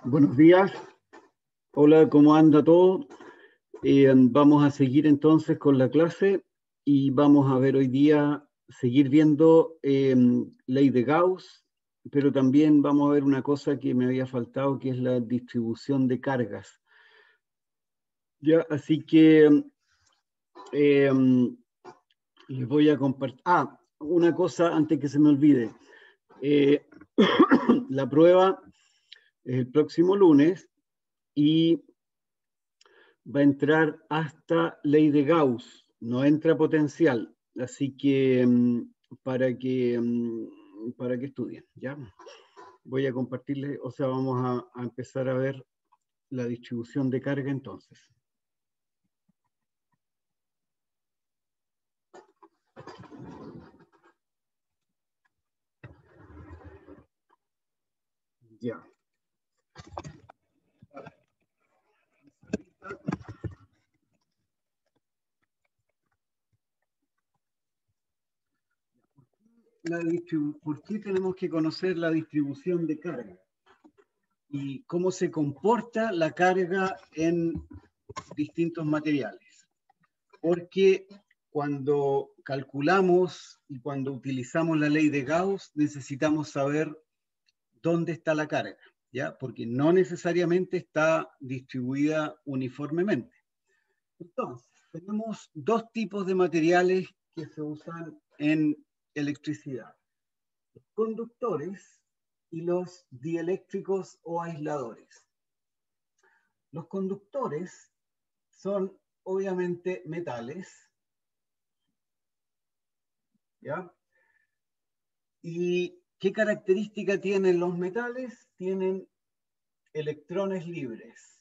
Buenos días. Hola, ¿cómo anda todo? Vamos a seguir entonces con la clase y vamos a ver hoy día, seguir viendo ley de Gauss, pero también vamos a ver una cosa que me había faltado, que es la distribución de cargas. Ya, así que les voy a compartir. Una cosa antes que se me olvide. La prueba es el próximo lunes y va a entrar hasta ley de Gauss, no entra potencial, así que para que estudien, ¿ya? Voy a compartirles, o sea, vamos a empezar a ver la distribución de carga entonces. Ya. ¿Por qué tenemos que conocer la distribución de carga? Y cómo se comporta la carga en distintos materiales. Porque cuando calculamos y cuando utilizamos la ley de Gauss, necesitamos saber dónde está la carga, ¿ya? Porque no necesariamente está distribuida uniformemente. Entonces, tenemos dos tipos de materiales que se usan en electricidad: los conductores y los dieléctricos o aisladores. Los conductores son obviamente metales, ¿ya? ¿Y qué característica tienen los metales? Tienen electrones libres.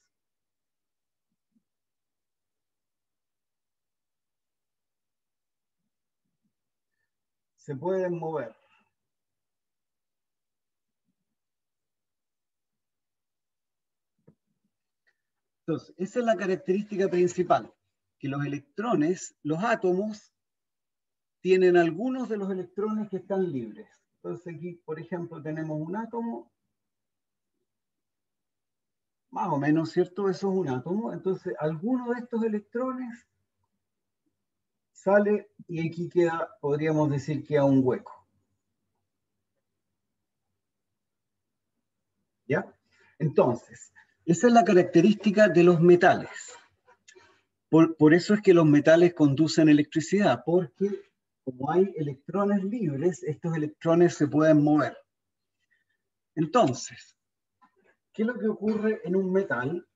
Se pueden mover. Entonces, esa es la característica principal, que los electrones, los átomos, tienen algunos de los electrones que están libres. Entonces aquí, por ejemplo, tenemos un átomo, más o menos, ¿cierto? Eso es un átomo. Entonces, alguno de estos electrones sale y aquí queda, podríamos decir, queda un hueco. ¿Ya? Entonces, esa es la característica de los metales. Por eso es que los metales conducen electricidad, porque como hay electrones libres, estos electrones se pueden mover. Entonces, ¿qué es lo que ocurre en un metal?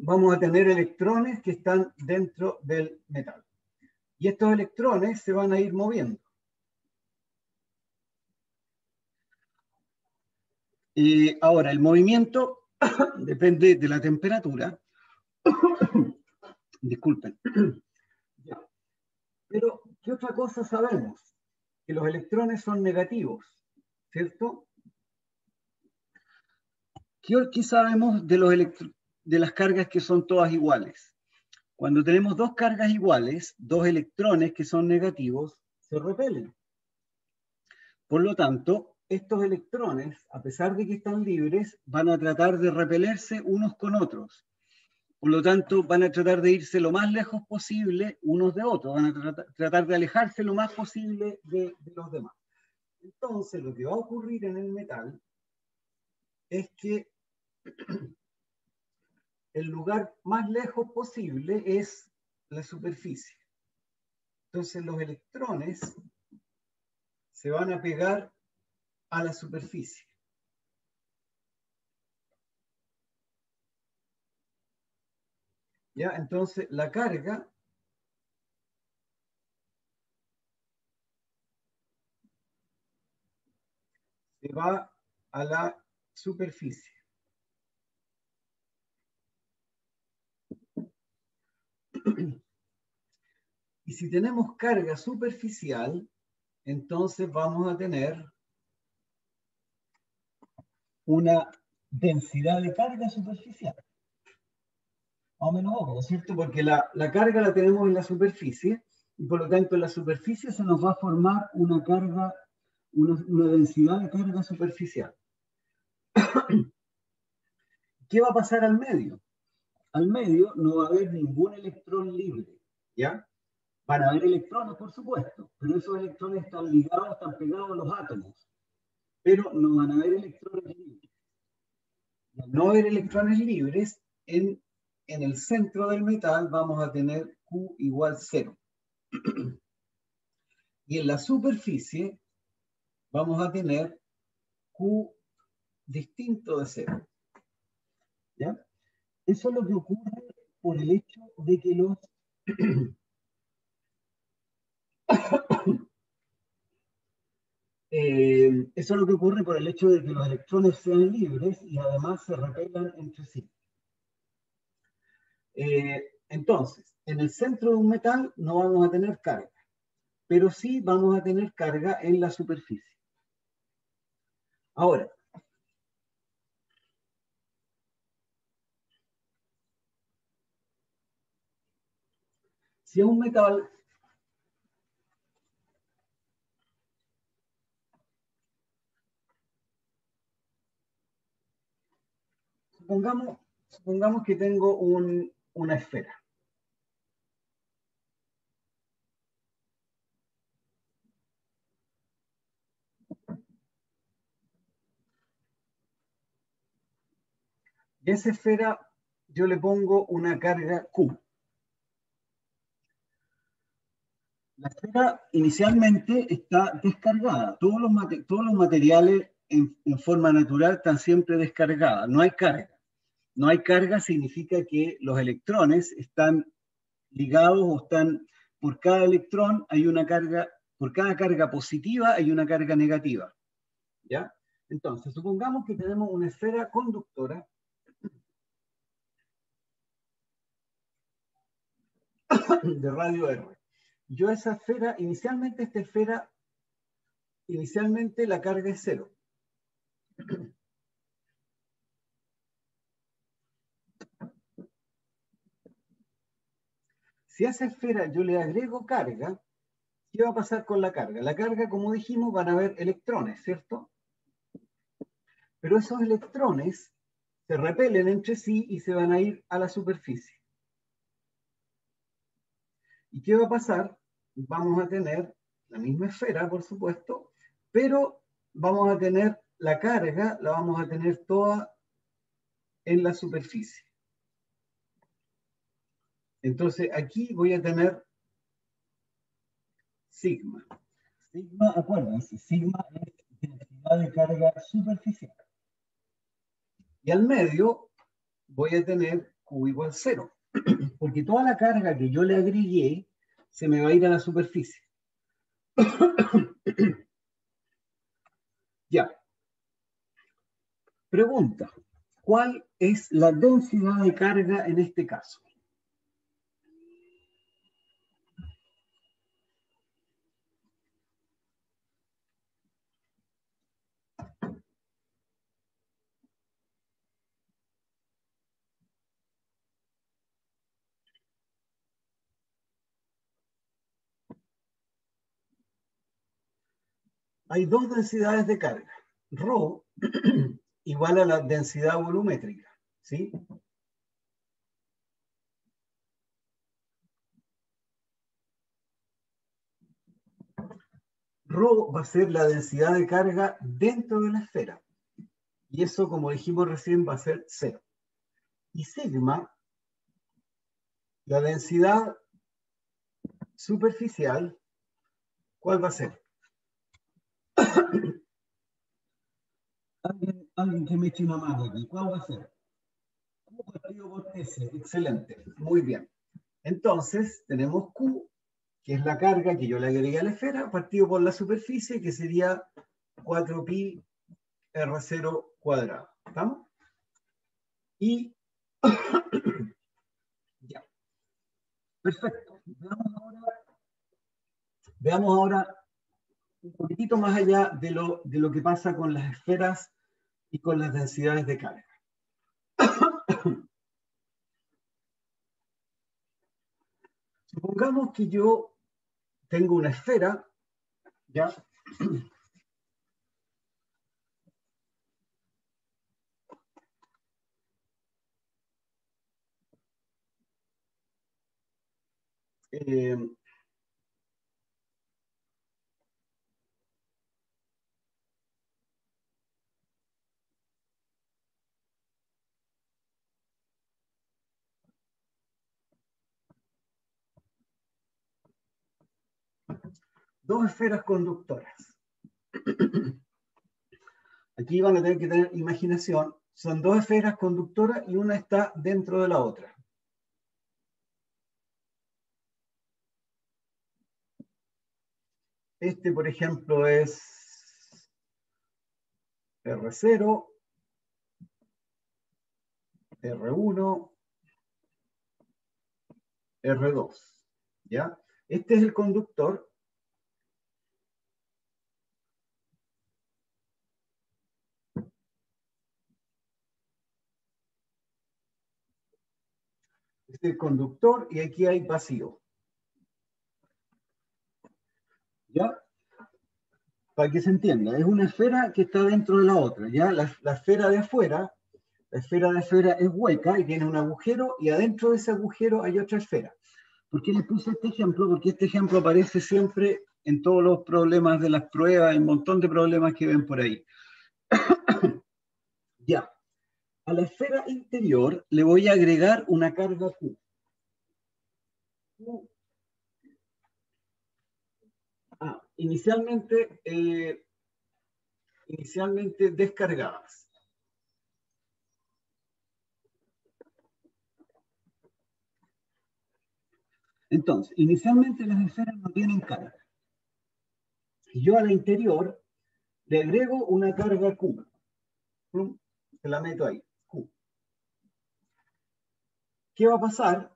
Vamos a tener electrones que están dentro del metal. Y estos electrones se van a ir moviendo. Ahora, el movimiento depende de la temperatura. Disculpen. Pero, ¿qué otra cosa sabemos? Que los electrones son negativos, ¿cierto? ¿Qué sabemos de las cargas que son todas iguales? Cuando tenemos dos cargas iguales, dos electrones que son negativos, se repelen. Por lo tanto, estos electrones, a pesar de que están libres, van a tratar de repelerse unos con otros. Por lo tanto, van a tratar de irse lo más lejos posible unos de otros, van a tratar de alejarse lo más posible de los demás. Entonces, lo que va a ocurrir en el metal es que el lugar más lejos posible es la superficie. Entonces, los electrones se van a pegar a la superficie. ¿Ya? Entonces, la carga se va a la superficie. Y si tenemos carga superficial, entonces vamos a tener una densidad de carga superficial. Más o menos obvio, ¿cierto? Porque la carga la tenemos en la superficie y por lo tanto en la superficie se nos va a formar una carga, una densidad de carga superficial. ¿Qué va a pasar al medio? Al medio no va a haber ningún electrón libre, ¿ya? Van a haber electrones, por supuesto, pero esos electrones están ligados, están pegados a los átomos, pero no van a haber electrones libres. Y al no haber electrones libres, en el centro del metal vamos a tener Q igual 0. Y en la superficie vamos a tener Q distinto de 0. ¿Ya? Eso es lo que ocurre por el hecho de que los eso es lo que ocurre por el hecho de que los electrones sean libres y además se repelan entre sí. Entonces, en el centro de un metal no vamos a tener carga, pero sí vamos a tener carga en la superficie. Ahora, si a un metal supongamos que tengo una esfera. Y a esa esfera yo le pongo una carga Q. La esfera inicialmente está descargada. Todos los materiales en forma natural están siempre descargados. No hay carga. No hay carga significa que los electrones están ligados o están, por cada electrón hay una carga, por cada carga positiva hay una carga negativa. ¿Ya? Entonces, supongamos que tenemos una esfera conductora de radio R. Yo esa esfera, inicialmente la carga es 0. Si a esa esfera yo le agrego carga, ¿qué va a pasar con la carga? La carga, como dijimos, van a haber electrones, ¿cierto? Pero esos electrones se repelen entre sí y se van a ir a la superficie. ¿Y qué va a pasar? Vamos a tener la misma esfera, por supuesto, pero vamos a tener la carga, la vamos a tener toda en la superficie. Entonces aquí voy a tener sigma. Sigma, acuérdense, sigma es densidad de carga superficial. Y al medio voy a tener Q igual 0, porque toda la carga que yo le agregué se me va a ir a la superficie. Ya. Pregunta, ¿cuál es la densidad de carga en este caso? Hay dos densidades de carga. Rho igual a la densidad volumétrica, ¿sí? Rho va a ser la densidad de carga dentro de la esfera. Y eso, como dijimos recién, va a ser 0. Y sigma, la densidad superficial, ¿cuál va a ser? Alguien que me eche una mano aquí, ¿cuál va a ser? Q partido por S, excelente, muy bien. Entonces, tenemos Q, que es la carga que yo le agregué a la esfera, partido por la superficie, que sería 4pi R0 cuadrado. ¿Estamos? Y ya. Perfecto. Veamos ahora un poquitito más allá de lo que pasa con las esferas y con las densidades de carga. Supongamos que yo tengo una esfera, ¿ya? Dos esferas conductoras. Aquí van a tener que tener imaginación. Son dos esferas conductoras y una está dentro de la otra. Este, por ejemplo, es R0, R1, R2. ¿Ya? Este es el conductor. Este es el conductor y aquí hay vacío. ¿Ya? Para que se entienda, es una esfera que está dentro de la otra. ¿Ya? La esfera de afuera, la esfera de afuera es hueca y tiene un agujero y adentro de ese agujero hay otra esfera. ¿Por qué les puse este ejemplo? Porque este ejemplo aparece siempre en todos los problemas de las pruebas, un montón de problemas que ven por ahí. Ya. A la esfera interior le voy a agregar una carga Q. Inicialmente descargadas. Entonces, inicialmente las esferas no tienen carga. Y yo a la interior le agrego una carga Q. Se la meto ahí, Q. ¿Qué va a pasar?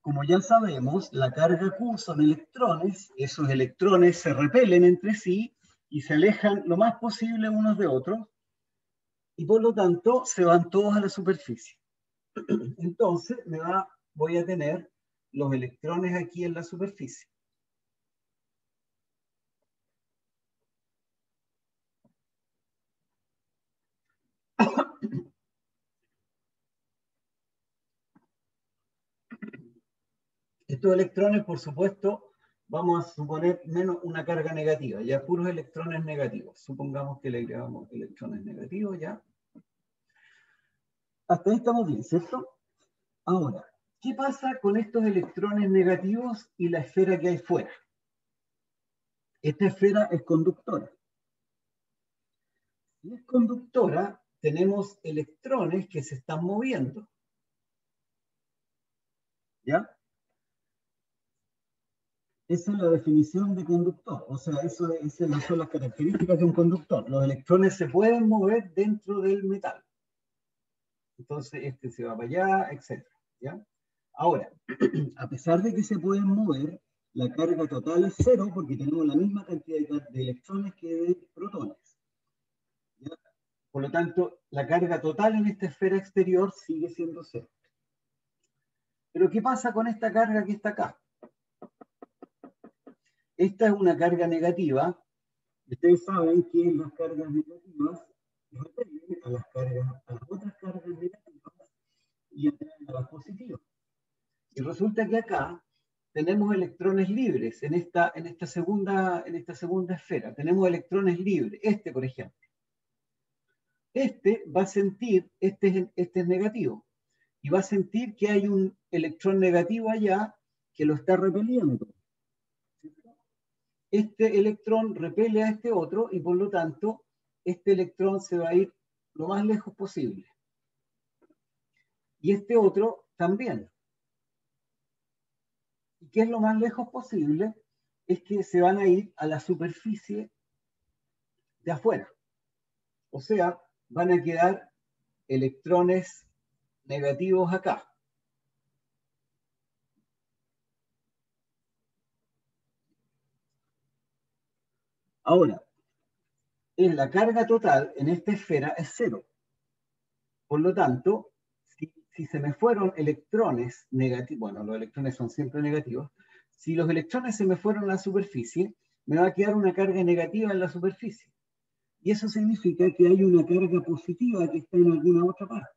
Como ya sabemos, la carga Q son electrones, esos electrones se repelen entre sí y se alejan lo más posible unos de otros, y por lo tanto se van todos a la superficie. Entonces voy a tener los electrones aquí en la superficie. Estos electrones, por supuesto, vamos a suponer menos una carga negativa, ya puros electrones negativos. Supongamos que le agregamos electrones negativos, ya. Hasta ahí estamos bien, ¿cierto? Ahora, ¿qué pasa con estos electrones negativos y la esfera que hay fuera? Esta esfera es conductora. Si es conductora, tenemos electrones que se están moviendo. ¿Ya? Esa es la definición de conductor. O sea, esas son las características de un conductor. Los electrones se pueden mover dentro del metal. Entonces, este se va para allá, etc. ¿Ya? Ahora, a pesar de que se pueden mover, la carga total es cero porque tenemos la misma cantidad de electrones que de protones. ¿Ya? Por lo tanto, la carga total en esta esfera exterior sigue siendo cero. Pero ¿qué pasa con esta carga que está acá? Esta es una carga negativa. Ustedes saben que las cargas negativas repelen a las otras cargas negativas y atraen a las positivas. Y resulta que acá tenemos electrones libres en esta segunda esfera. Tenemos electrones libres. Este, por ejemplo. Este va a sentir, este es negativo, y va a sentir que hay un electrón negativo allá que lo está repeliendo. Este electrón repele a este otro y por lo tanto este electrón se va a ir lo más lejos posible. Y este otro también. ¿Y qué es lo más lejos posible? Es que se van a ir a la superficie de afuera. O sea, van a quedar electrones negativos acá. Ahora, la carga total en esta esfera es cero. Por lo tanto, si se me fueron electrones negativos, bueno, los electrones son siempre negativos, si los electrones se me fueron a la superficie, me va a quedar una carga negativa en la superficie. Y eso significa que hay una carga positiva que está en alguna otra parte.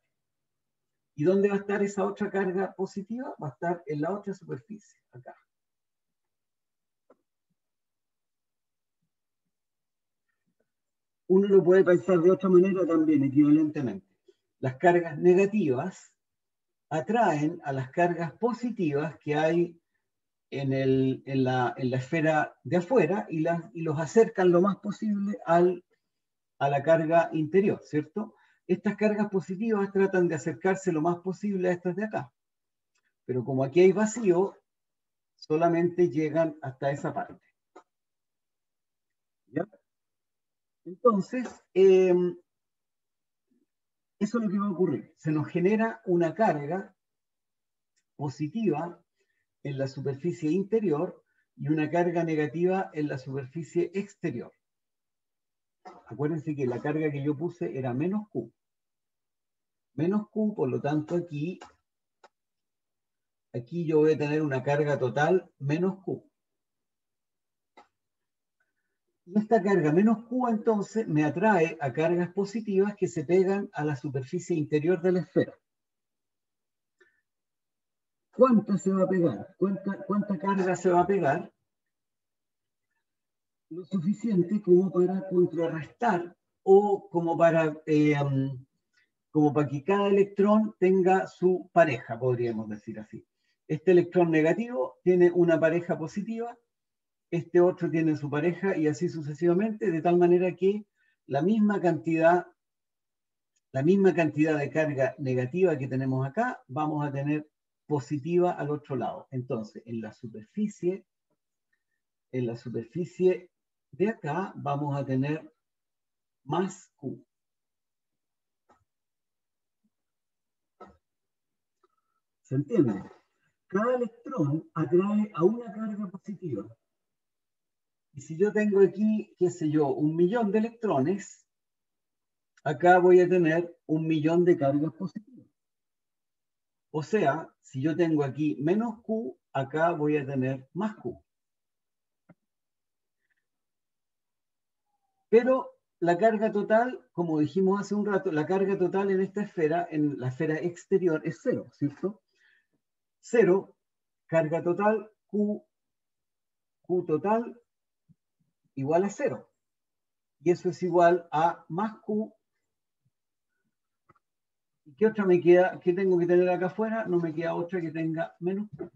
¿Y dónde va a estar esa otra carga positiva? Va a estar en la otra superficie, acá. Uno lo puede pensar de otra manera también, equivalentemente. Las cargas negativas atraen a las cargas positivas que hay en la esfera de afuera y los acercan lo más posible a la carga interior, ¿cierto? Estas cargas positivas tratan de acercarse lo más posible a estas de acá. Pero como aquí hay vacío, solamente llegan hasta esa parte. ¿Ya? Entonces, eso es lo que va a ocurrir. Se nos genera una carga positiva en la superficie interior y una carga negativa en la superficie exterior. Acuérdense que la carga que yo puse era menos Q. Menos Q, por lo tanto aquí yo voy a tener una carga total menos Q. Y esta carga menos Q entonces me atrae a cargas positivas que se pegan a la superficie interior de la esfera. ¿Cuánta se va a pegar? ¿Cuánta carga se va a pegar? Lo suficiente como para contrarrestar o como para que cada electrón tenga su pareja, podríamos decir así. Este electrón negativo tiene una pareja positiva, este otro tiene su pareja y así sucesivamente, de tal manera que la misma cantidad de carga negativa que tenemos acá, vamos a tener positiva al otro lado. Entonces, en la superficie de acá vamos a tener más Q. ¿Se entiende? Cada electrón atrae a una carga positiva. Y si yo tengo aquí, qué sé yo, 1.000.000 de electrones, acá voy a tener 1.000.000 de cargas positivas. O sea, si yo tengo aquí menos Q, acá voy a tener más Q. Pero la carga total, como dijimos hace un rato, la carga total en esta esfera, en la esfera exterior, es cero, ¿cierto? Cero, carga total, Q total, igual a cero. Y eso es igual a más Q. ¿Y qué otra me queda? ¿Qué tengo que tener acá afuera? No me queda otra que tenga menos Q.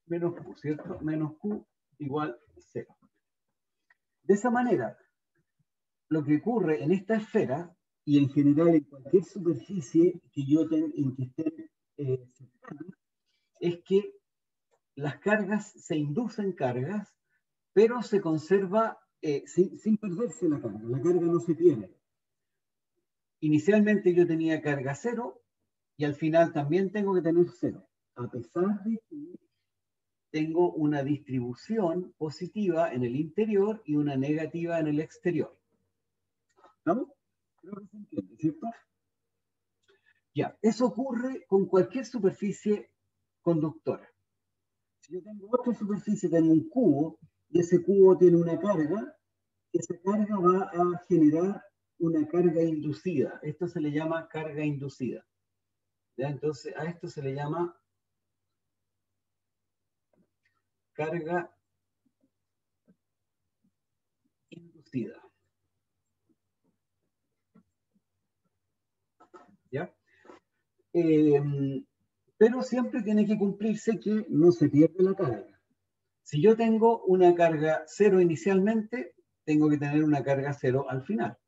Menos Q, ¿cierto? Menos Q igual cero. De esa manera, lo que ocurre en esta esfera y en general en cualquier superficie que yo tenga en que esté cercana, es que las cargas se inducen cargas, pero se conserva sin perderse la carga. La carga no se pierde. Inicialmente yo tenía carga cero y al final también tengo que tener cero, a pesar de que tengo una distribución positiva en el interior y una negativa en el exterior. ¿No? Creo que se entiende, ¿cierto? Ya, eso ocurre con cualquier superficie conductora. Si yo tengo otra superficie, tengo un cubo, y ese cubo tiene una carga, esa carga va a generar una carga inducida. Esto se le llama carga inducida. ¿Ya? Entonces, a esto se le llama carga inducida. ¿Ya? Pero siempre tiene que cumplirse que no se pierde la carga. Si yo tengo una carga cero inicialmente, tengo que tener una carga cero al final.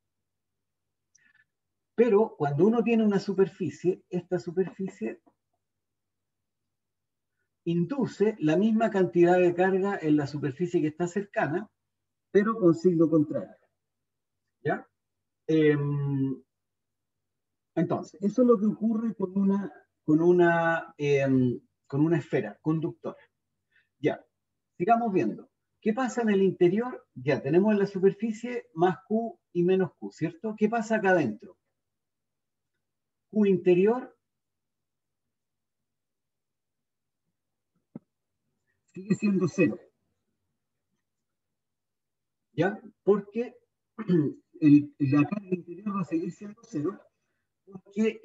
Pero cuando uno tiene una superficie, esta superficie induce la misma cantidad de carga en la superficie que está cercana, pero con signo contrario. ¿Ya? Entonces, eso es lo que ocurre con una esfera conductora. Ya, sigamos viendo. ¿Qué pasa en el interior? Ya tenemos en la superficie más Q y menos Q, ¿cierto? ¿Qué pasa acá adentro? Q interior sigue siendo cero, ¿ya? Porque la carga interior va a seguir siendo cero, porque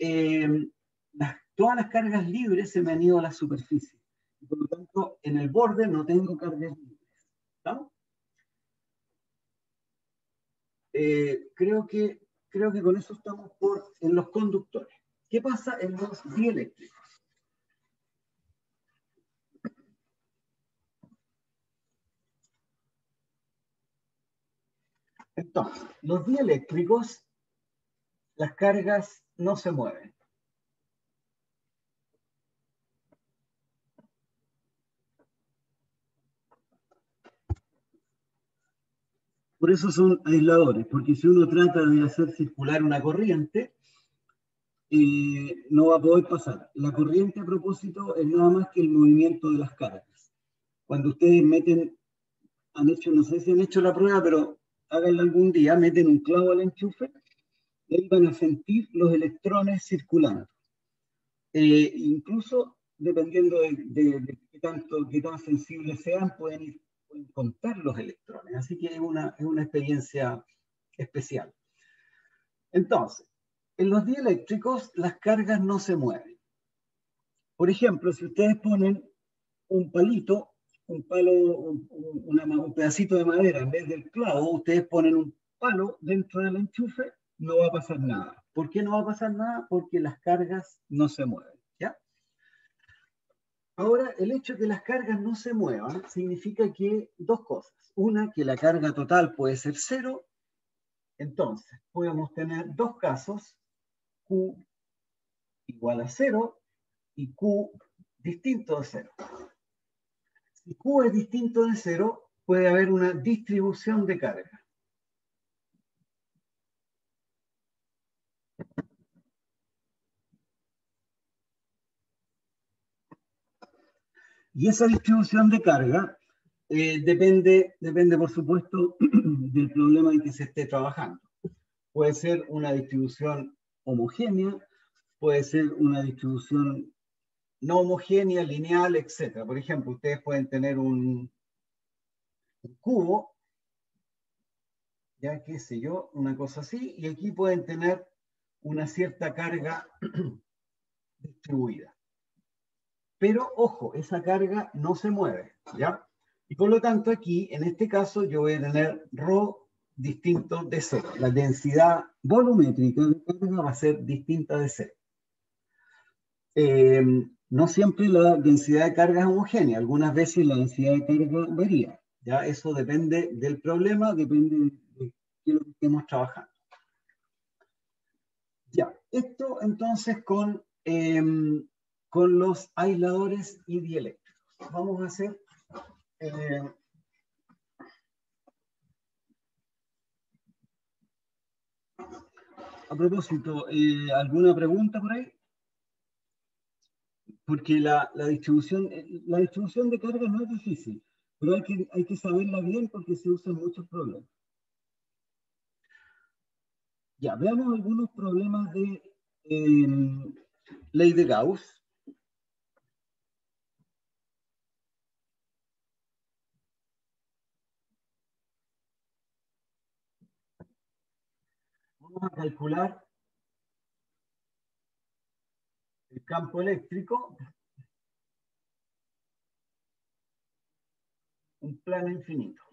todas las cargas libres se me han ido a la superficie. Y por lo tanto, en el borde no tengo cargas libres. ¿Estamos? Creo que con eso estamos en los conductores. ¿Qué pasa en los dieléctricos? Entonces, los dieléctricos, las cargas no se mueven. Por eso son aisladores, porque si uno trata de hacer circular una corriente, no va a poder pasar. La corriente, a propósito, es nada más que el movimiento de las cargas. Cuando ustedes no sé si han hecho la prueba, pero háganla algún día, meten un clavo al enchufe, y ahí van a sentir los electrones circulando. Incluso, dependiendo de qué tan sensibles sean, pueden contar los electrones. Así que es una experiencia especial. Entonces, en los dieléctricos las cargas no se mueven. Por ejemplo, si ustedes ponen un palito, un pedacito de madera en vez del clavo, ustedes ponen un palo dentro del enchufe, no va a pasar nada. ¿Por qué no va a pasar nada? Porque las cargas no se mueven, ¿ya? Ahora, el hecho de que las cargas no se muevan significa que dos cosas. Una, que la carga total puede ser cero. Entonces, podemos tener dos casos, Q igual a cero y Q distinto de cero. Si Q es distinto de cero, puede haber una distribución de carga. Y esa distribución de carga depende, por supuesto, del problema en que se esté trabajando. Puede ser una distribución homogénea, puede ser una distribución no homogénea, lineal, etc. Por ejemplo, ustedes pueden tener un cubo, ya qué sé yo, una cosa así, y aquí pueden tener una cierta carga distribuida. Pero, ojo, esa carga no se mueve, ¿ya? Y por lo tanto aquí, en este caso, yo voy a tener ρ distinto de cero. La densidad volumétrica de carga va a ser distinta de cero. No siempre la densidad de carga es homogénea. Algunas veces la densidad de carga varía. ¿Ya? Eso depende del problema, depende de qué es lo que estemos trabajando. Ya, esto entonces con los aisladores y dieléctricos. Vamos a hacer... a propósito, ¿alguna pregunta por ahí? Porque la distribución de carga no es difícil, pero hay que saberla bien porque se usan muchos problemas. Ya, veamos algunos problemas de ley de Gauss. Vamos a calcular el campo eléctrico, un plano infinito.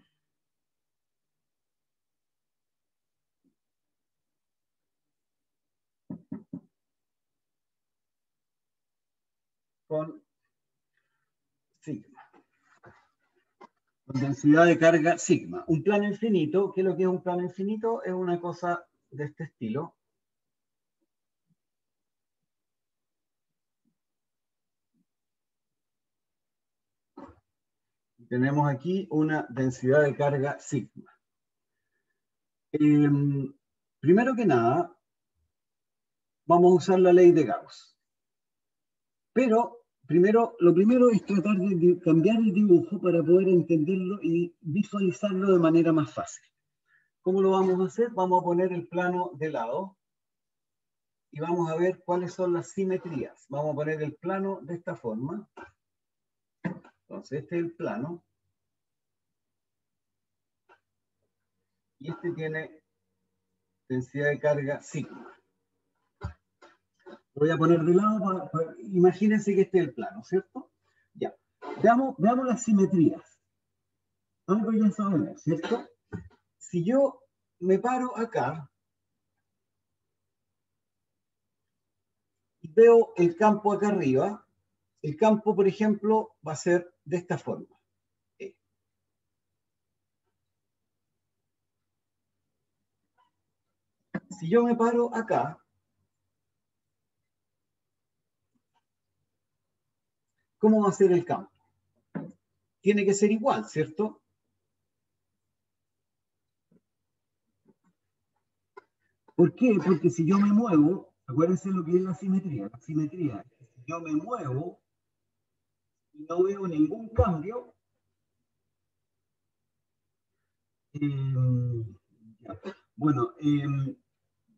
Con sigma. Con densidad de carga sigma. Un plano infinito, ¿qué es lo que es un plano infinito? Es una cosa de este estilo. Tenemos aquí una densidad de carga sigma. Primero que nada, vamos a usar la ley de Gauss. Pero lo primero es tratar de cambiar el dibujo para poder entenderlo y visualizarlo de manera más fácil. ¿Cómo lo vamos a hacer? Vamos a poner el plano de lado y vamos a ver cuáles son las simetrías. Vamos a poner el plano de esta forma. Entonces, este es el plano. Y este tiene densidad de carga sigma. Lo voy a poner de lado imagínense que este es el plano, ¿cierto? Ya. Veamos las simetrías. Algo ya sabemos, ¿cierto? Si yo me paro acá y veo el campo acá arriba, el campo, por ejemplo, va a ser de esta forma. Si yo me paro acá, ¿cómo va a ser el campo? Tiene que ser igual, ¿cierto? ¿Por qué? Porque si yo me muevo, acuérdense lo que es la simetría. La simetría, si yo me muevo y no veo ningún cambio, bueno,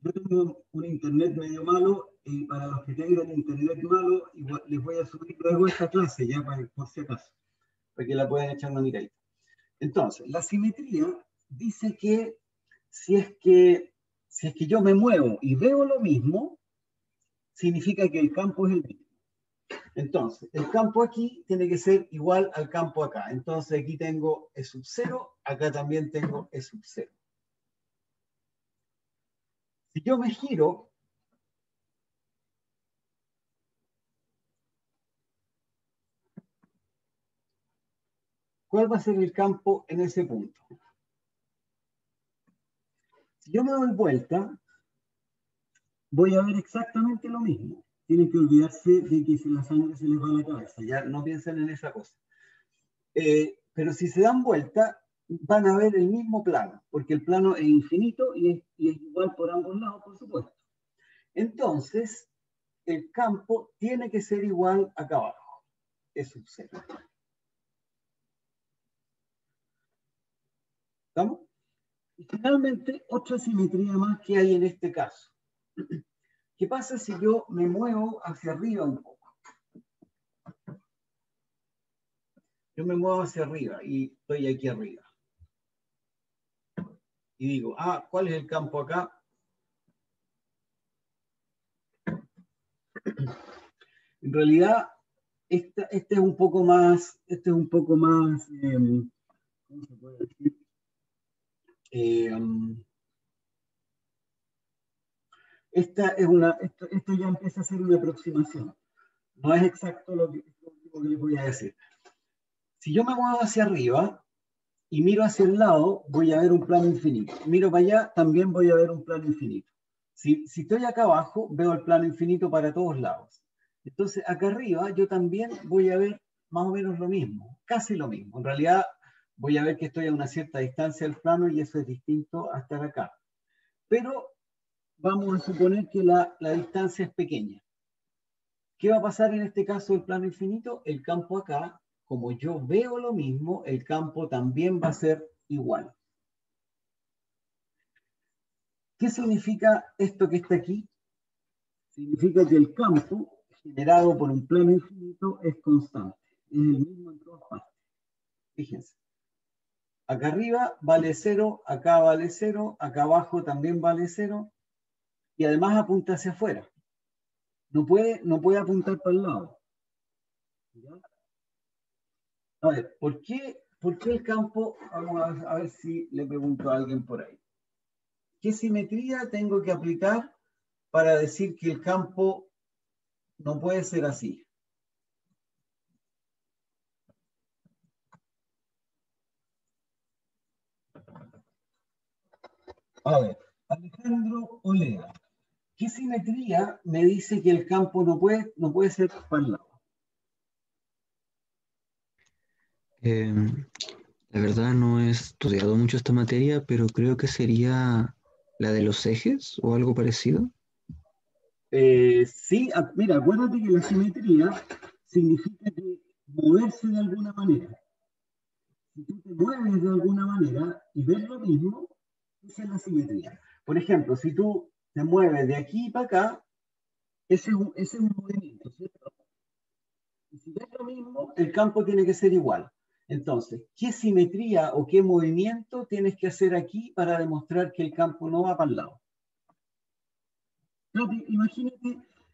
yo tengo un internet medio malo y para los que tengan internet malo, igual les voy a subir luego esta clase, ya por si acaso, para que la puedan echar una miradita. Entonces, la simetría dice que si es que yo me muevo y veo lo mismo, significa que el campo es el mismo. Entonces, el campo aquí tiene que ser igual al campo acá. Entonces, aquí tengo E sub 0, acá también tengo E sub 0. Si yo me giro, ¿cuál va a ser el campo en ese punto? Si yo me doy vuelta, voy a ver exactamente lo mismo. Tienen que olvidarse de que si la sangre se les va a la cabeza. Ya no piensen en esa cosa. Pero si se dan vuelta, van a ver el mismo plano, porque el plano es infinito y es igual por ambos lados, por supuesto. Entonces, el campo tiene que ser igual acá abajo. Es sub 0. ¿Estamos? Y finalmente, otra simetría más que hay en este caso. ¿Qué pasa si yo me muevo hacia arriba un poco? Yo me muevo hacia arriba y estoy aquí arriba. Y digo, ¿cuál es el campo acá? En realidad, este es un poco más, ¿cómo se puede decir? Esto ya empieza a ser una aproximación. No es exacto lo que les voy a decir. Si yo me muevo hacia arriba y miro hacia el lado, voy a ver un plano infinito. Miro para allá, también voy a ver un plano infinito. Si estoy acá abajo, veo el plano infinito para todos lados. Entonces, acá arriba, yo también voy a ver más o menos lo mismo, casi lo mismo. En realidad, voy a ver que estoy a una cierta distancia del plano y eso es distinto a estar acá. Pero vamos a suponer que la distancia es pequeña. ¿Qué va a pasar en este caso del plano infinito? El campo acá, como yo veo lo mismo, el campo también va a ser igual. ¿Qué significa esto que está aquí? Significa que el campo generado por un plano infinito es constante. Es el mismo en todas partes. Fíjense. Acá arriba vale 0, acá vale 0, acá abajo también vale 0, y además apunta hacia afuera. No puede apuntar para el lado. ¿Ya? A ver, ¿por qué el campo? Vamos a ver si le pregunto a alguien por ahí. ¿Qué simetría tengo que aplicar para decir que el campo no puede ser así? A ver, Alejandro Olea. ¿Qué simetría me dice que el campo no puede ser para el lado? La verdad no he estudiado mucho esta materia, pero creo que sería la de los ejes o algo parecido. Sí, mira, acuérdate que la simetría significa que moverse de alguna manera. Si tú te mueves de alguna manera y ves lo mismo, esa es la simetría. Por ejemplo, si tú te mueves de aquí para acá, ese es un movimiento, ¿cierto? Y si ves lo mismo, el campo tiene que ser igual. Entonces, ¿qué simetría o qué movimiento tienes que hacer aquí para demostrar que el campo no va para el lado?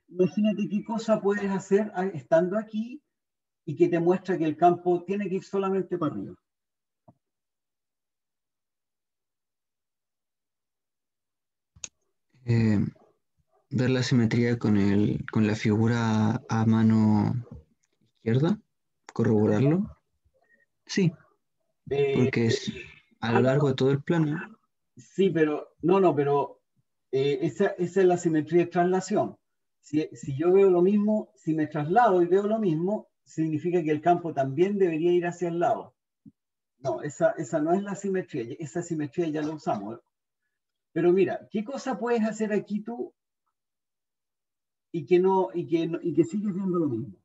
Imagínate qué cosa puedes hacer estando aquí y que te muestra que el campo tiene que ir solamente para arriba. Ver la simetría con la figura a mano izquierda, corroborarlo. Sí, Eh, porque es a lo largo de todo el plano. sí, pero no, pero esa es la simetría de traslación. Si yo veo lo mismo, si me traslado y veo lo mismo, significa que el campo también debería ir hacia el lado. No, esa no es la simetría, esa simetría ya la usamos. Pero mira, ¿qué cosa puedes hacer aquí tú y que sigues viendo lo mismo?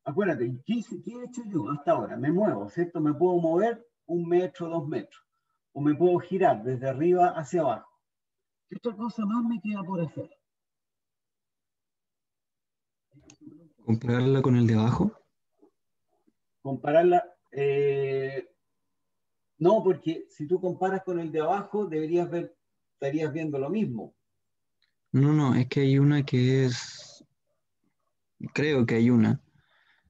Acuérdate, ¿qué he hecho yo hasta ahora? Me muevo, ¿cierto? Me puedo mover 1 metro, 2 metros. O me puedo girar desde arriba hacia abajo. ¿Qué otra cosa más me queda por hacer? Compararla con el de abajo. Compararla. No, porque si tú comparas con el de abajo, estarías viendo lo mismo. No, es que hay una que es, creo que hay una,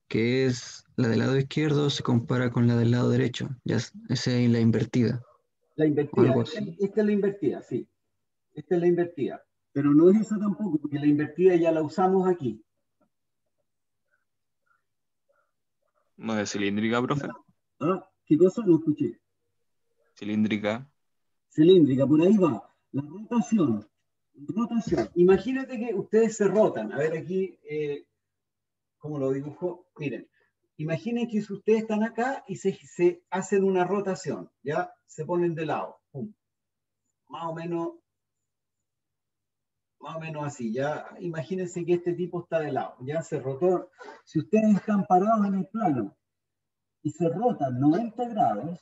que es la del lado izquierdo se compara con la del lado derecho. Esa es la invertida, La o invertida. algo Esta, así. esta es la invertida, sí. Esta es la invertida. Pero no es esa tampoco, porque la invertida ya la usamos aquí. ¿No es cilíndrica, profe? ¿Ah? ¿Qué cosa? No escuché. Cilíndrica. Cilíndrica, por ahí va. La rotación. Rotación. Imagínate que ustedes se rotan. A ver aquí, ¿cómo lo dibujo? Miren, imaginen que si ustedes están acá y se hacen una rotación, ya se ponen de lado. Pum. Más o menos así. Ya imagínense que este tipo está de lado. Ya se rotó. Si ustedes están parados en el plano y se rotan 90 grados,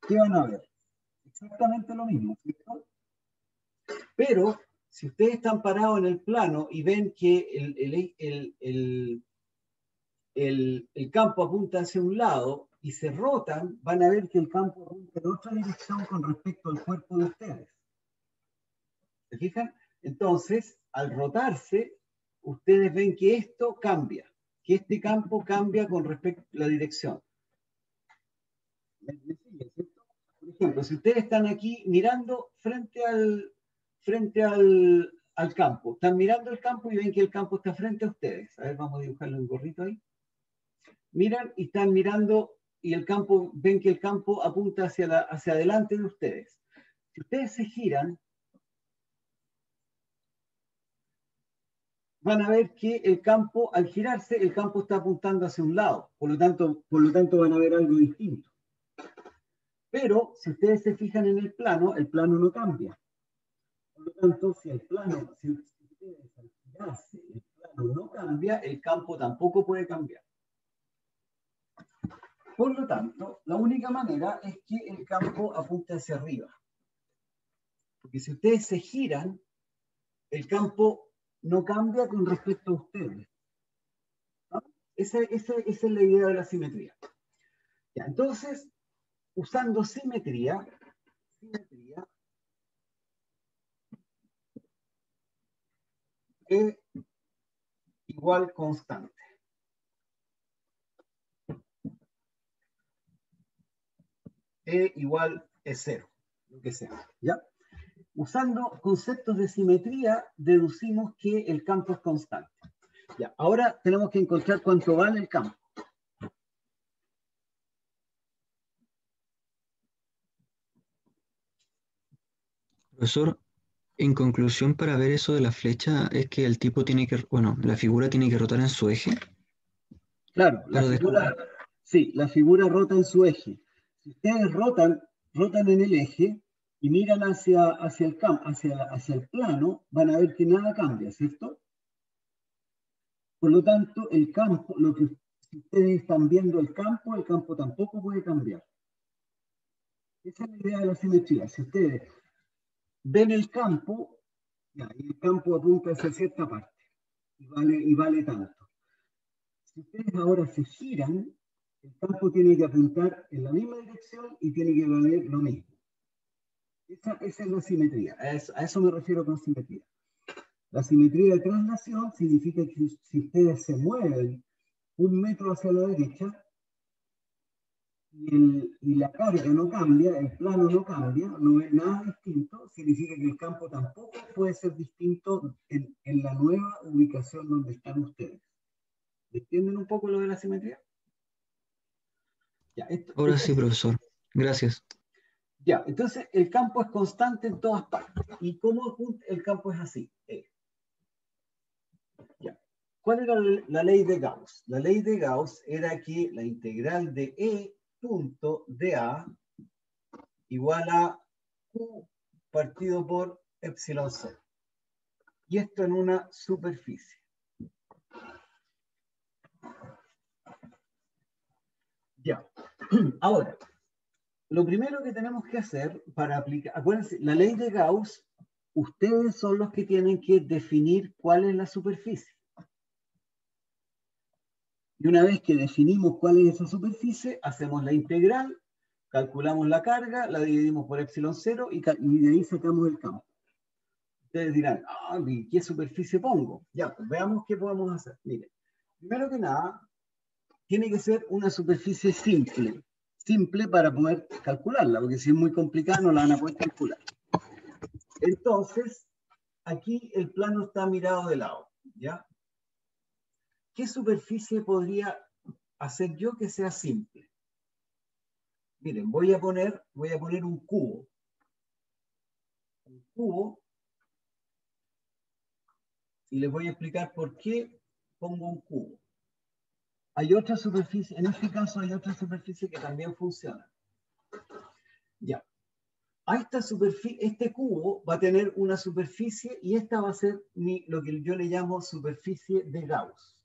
¿qué van a ver? Exactamente lo mismo, ¿cierto? Pero si ustedes están parados en el plano y ven que el campo apunta hacia un lado y se rotan, van a ver que el campo apunta en otra dirección con respecto al cuerpo de ustedes. ¿Se fijan? Entonces, al rotarse, ustedes ven que esto cambia, que este campo cambia con respecto a la dirección. ¿Me sigue, cierto? Por ejemplo, si ustedes están aquí mirando frente al campo, están mirando el campo y ven que el campo está frente a ustedes. A ver, vamos a dibujarle un gorrito ahí. Miran y están mirando y ven que el campo apunta hacia adelante de ustedes. Si ustedes se giran, van a ver que el campo, al girarse, el campo está apuntando hacia un lado. Por lo tanto van a ver algo distinto. Pero si ustedes se fijan en el plano no cambia. Por lo tanto, si ustedes al girarse, el plano no cambia, el campo tampoco puede cambiar. Por lo tanto, la única manera es que el campo apunte hacia arriba. Porque si ustedes se giran, el campo no cambia con respecto a ustedes. ¿No? Esa es la idea de la simetría. Ya, entonces, usando simetría E igual constante. E igual es cero, lo que sea. ¿Ya? Usando conceptos de simetría, deducimos que el campo es constante. Ya, ahora tenemos que encontrar cuánto vale el campo. Profesor, en conclusión, para ver eso de la flecha, es que el tipo tiene que, bueno, la figura tiene que rotar en su eje Claro, para descubrir. sí, la figura rota en su eje. Si ustedes rotan en el eje y miran hacia el plano, van a ver que nada cambia, ¿cierto? Por lo tanto, el campo, si ustedes están viendo el campo tampoco puede cambiar. Esa es la idea de la simetría. Si ustedes ven el campo, ya, y el campo apunta hacia cierta parte y vale tanto. Si ustedes ahora se giran, el campo tiene que apuntar en la misma dirección y tiene que valer lo mismo. Esa es la simetría. A eso me refiero con simetría. La simetría de traslación significa que si ustedes se mueven 1 metro hacia la derecha y la carga no cambia, el plano no cambia, no es nada distinto, significa que el campo tampoco puede ser distinto en la nueva ubicación donde están ustedes. ¿Entienden un poco lo de la simetría? Ya, Ahora sí, profesor. Gracias. Ya, entonces el campo es constante en todas partes. ¿Y cómo el campo es así? Ya. ¿Cuál era la ley de Gauss? La ley de Gauss era que la integral de E punto de A igual a Q partido por epsilon 0. Y esto en una superficie. Ya. Ahora, lo primero que tenemos que hacer para aplicar, acuérdense, la ley de Gauss, ustedes son los que tienen que definir cuál es la superficie. Y una vez que definimos cuál es esa superficie, hacemos la integral, calculamos la carga, la dividimos por epsilon 0 y de ahí sacamos el campo. Ustedes dirán, ¿qué superficie pongo? Ya, pues veamos qué podemos hacer. Miren, primero que nada, tiene que ser una superficie simple. Simple para poder calcularla, porque si es muy complicada no la van a poder calcular. Entonces, aquí el plano está mirado de lado, ¿ya? ¿Qué superficie podría hacer yo que sea simple? Miren, voy a poner un cubo. Un cubo. Y les voy a explicar por qué pongo un cubo. Hay otra superficie, en este caso hay otra superficie que también funciona. Ya. A esta superficie, este cubo va a tener una superficie y esta va a ser lo que yo le llamo superficie de Gauss.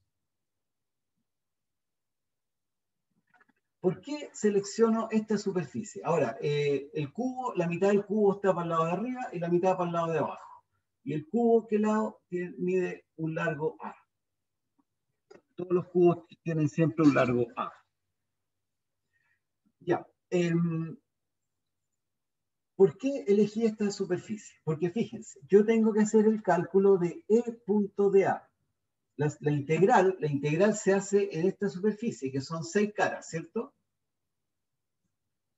¿Por qué selecciono esta superficie? Ahora, el cubo, la mitad del cubo está para el lado de arriba y la mitad para el lado de abajo. Y el cubo, ¿qué lado? Mide un largo A. Todos los cubos tienen siempre un largo A. Ya. ¿Por qué elegí esta superficie? Porque fíjense, yo tengo que hacer el cálculo de E punto de A. La integral se hace en esta superficie, que son 6 caras, ¿cierto?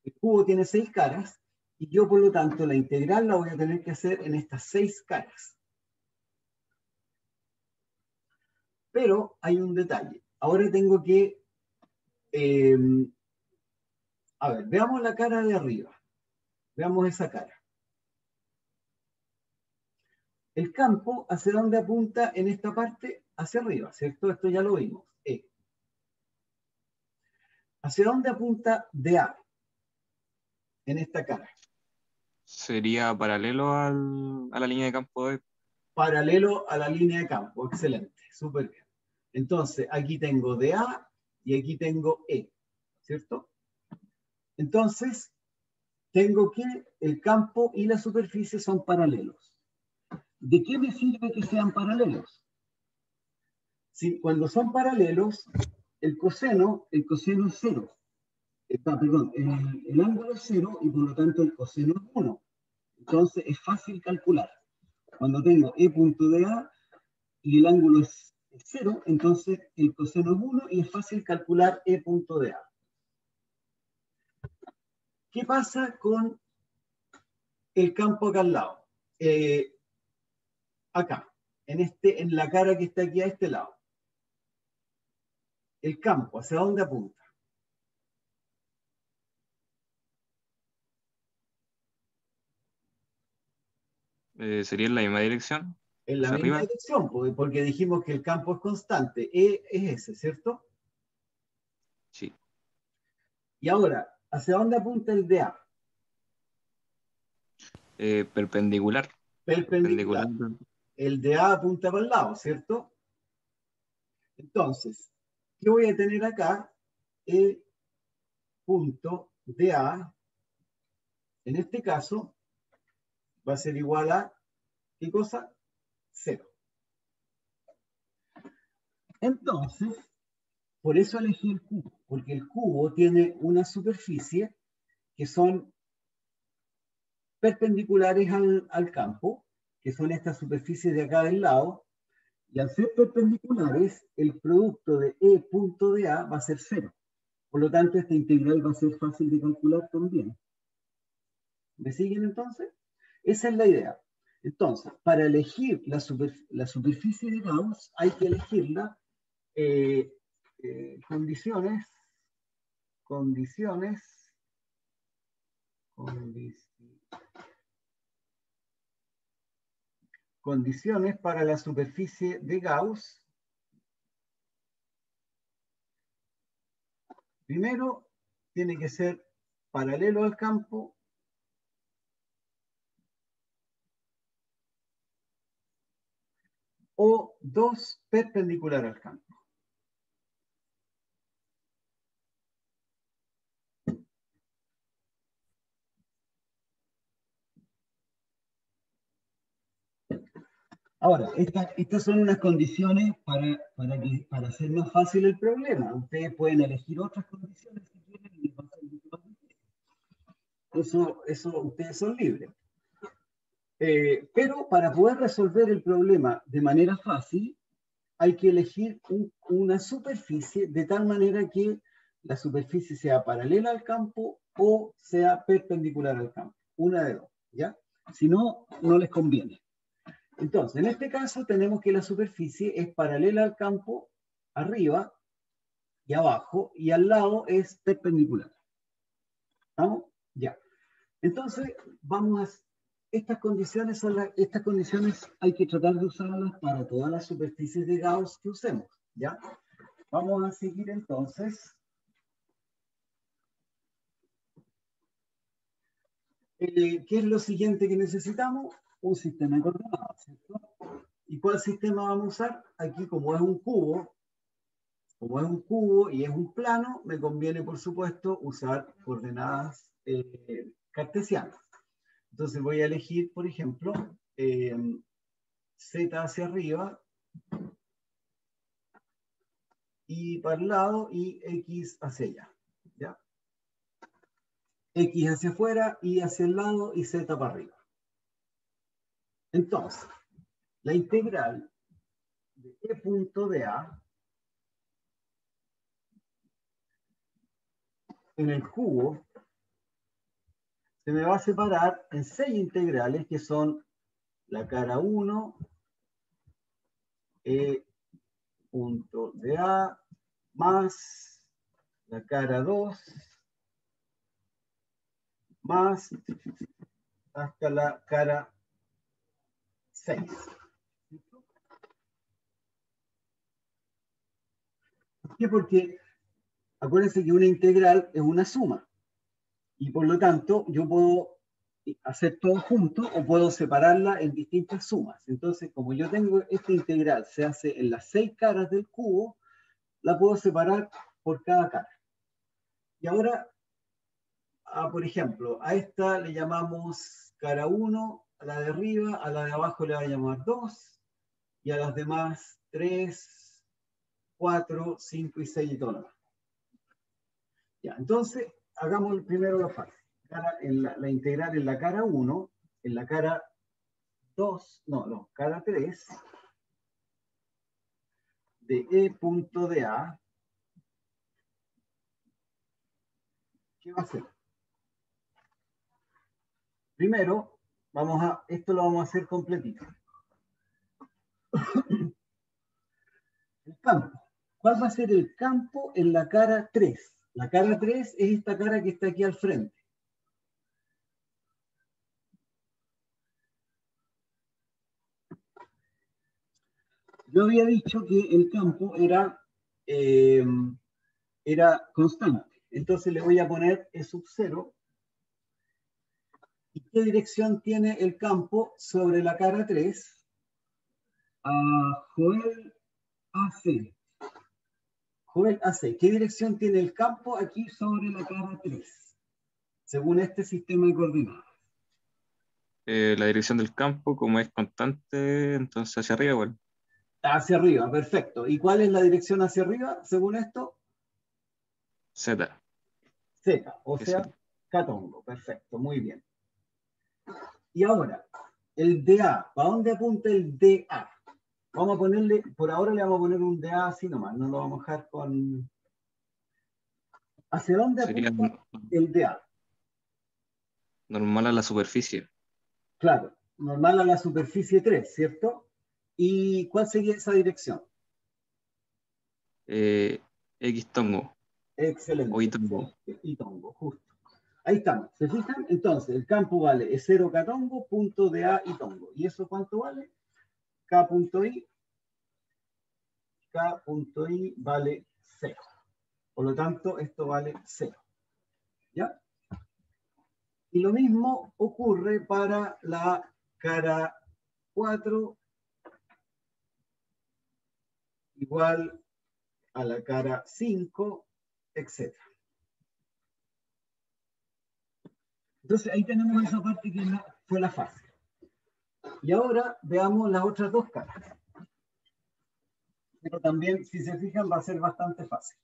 El cubo tiene 6 caras, y yo, por lo tanto, la integral la voy a tener que hacer en estas 6 caras. Pero hay un detalle. Ahora tengo que... a ver, veamos la cara de arriba. Veamos esa cara. El campo, ¿hacia dónde apunta en esta parte? Hacia arriba, ¿cierto? Esto ya lo vimos. ¿Hacia dónde apunta DA en esta cara? Sería paralelo a la línea de campo de... Paralelo a la línea de campo. Excelente, súper bien. Entonces, aquí tengo DA y aquí tengo E, ¿cierto? Entonces, tengo que el campo y la superficie son paralelos. ¿De qué me sirve que sean paralelos? Si, cuando son paralelos, el coseno es cero. Perdón, el ángulo es 0 y por lo tanto el coseno es 1. Entonces es fácil calcular. Cuando tengo E punto de A y el ángulo es 0, entonces el coseno es 1 y es fácil calcular E punto de A. ¿Qué pasa con el campo acá al lado? Acá, en la cara que está aquí a este lado. El campo, ¿hacia dónde apunta? ¿Sería en la misma dirección? En la ¿Hacia misma arriba? dirección, porque dijimos que el campo es constante. E es ese, ¿cierto? Sí. Y ahora, ¿hacia dónde apunta el de A? Perpendicular. Perpendicular. El de A apunta para el lado, ¿cierto? Entonces, ¿qué voy a tener acá? E punto dA, en este caso, va a ser igual a, ¿qué cosa? 0. Entonces, por eso elegí el cubo, porque el cubo tiene una superficie que son perpendiculares al campo, que son estas superficies de acá del lado, y al ser perpendiculares, el producto de E punto de A va a ser 0. Por lo tanto, esta integral va a ser fácil de calcular también. ¿Me siguen entonces? Esa es la idea. Entonces, para elegir la superficie de Gauss, hay que elegirla condiciones para la superficie de Gauss. Primero, tiene que ser paralelo al campo o 2 perpendicular al campo. Ahora, estas son unas condiciones para hacer más fácil el problema. Ustedes pueden elegir otras condiciones si quieren y va a ser mucho más difícil. Eso ustedes son libres. Pero para poder resolver el problema de manera fácil, hay que elegir una superficie de tal manera que la superficie sea paralela al campo o sea perpendicular al campo. Una de dos, ¿ya? Si no, no les conviene. Entonces, en este caso tenemos que la superficie es paralela al campo arriba y abajo, y al lado es perpendicular. ¿Estamos? Ya. Entonces, estas condiciones hay que tratar de usarlas para todas las superficies de Gauss que usemos, ¿ya? Vamos a seguir entonces. ¿Qué es lo siguiente que necesitamos? Un sistema de coordenadas, ¿cierto? ¿Y cuál sistema vamos a usar? Aquí, como es un cubo y es un plano, me conviene, por supuesto, usar coordenadas cartesianas. Entonces voy a elegir, por ejemplo, Z hacia arriba y para el lado y X hacia allá, ¿ya? X hacia afuera, Y hacia el lado y Z para arriba. Entonces, la integral de E punto de A en el cubo se me va a separar en 6 integrales que son la cara 1, E punto de A, más la cara 2, más hasta la cara 6. ¿Por qué? Porque acuérdense que una integral es una suma. Y por lo tanto, yo puedo hacer todo junto o puedo separarla en distintas sumas. Entonces, como yo tengo esta integral, se hace en las 6 caras del cubo, la puedo separar por cada cara. Y ahora, por ejemplo, a esta le llamamos cara 1, a la de arriba, a la de abajo le voy a llamar 2, y a las demás 3, 4, 5 y 6 y todo lo demás. Ya, entonces, hagamos primero lo fácil. La integral en la cara 1, en la cara 2, no, cara 3, de E punto de A, ¿qué va a hacer? Primero, esto lo vamos a hacer completito. El campo. ¿Cuál va a ser el campo en la cara 3? La cara 3 es esta cara que está aquí al frente. Yo había dicho que el campo era constante. Entonces le voy a poner E sub 0. ¿Y qué dirección tiene el campo sobre la cara 3? A Joel AC. Joven AC, ¿qué dirección tiene el campo aquí sobre la cara 3? Según este sistema de coordenadas. La dirección del campo, como es constante, entonces hacia arriba igual. Hacia arriba, perfecto. ¿Y cuál es la dirección hacia arriba, según esto? Z. Z, o Que es sea, Catongo. Perfecto, muy bien. Y ahora, el DA. ¿Para dónde apunta el DA? Vamos a ponerle, por ahora le vamos a poner un DA así nomás, no lo vamos a dejar con... ¿Hacia dónde sería apunta el DA? normal a la superficie. Claro, normal a la superficie 3, ¿cierto? ¿Y cuál sería esa dirección? X tongo o Excelente, Y tongo. excelente. Y tongo, justo. Ahí estamos. ¿Se fijan? Entonces, el campo vale es 0 catongo, punto de A y tongo. ¿Y eso cuánto vale? K.I. K.I vale 0. Por lo tanto, esto vale 0. ¿Ya? Y lo mismo ocurre para la cara 4 igual a la cara 5, etc. Entonces, ahí tenemos esa parte que fue la fase. Y ahora veamos las otras dos caras. Pero también, si se fijan, va a ser bastante fácil.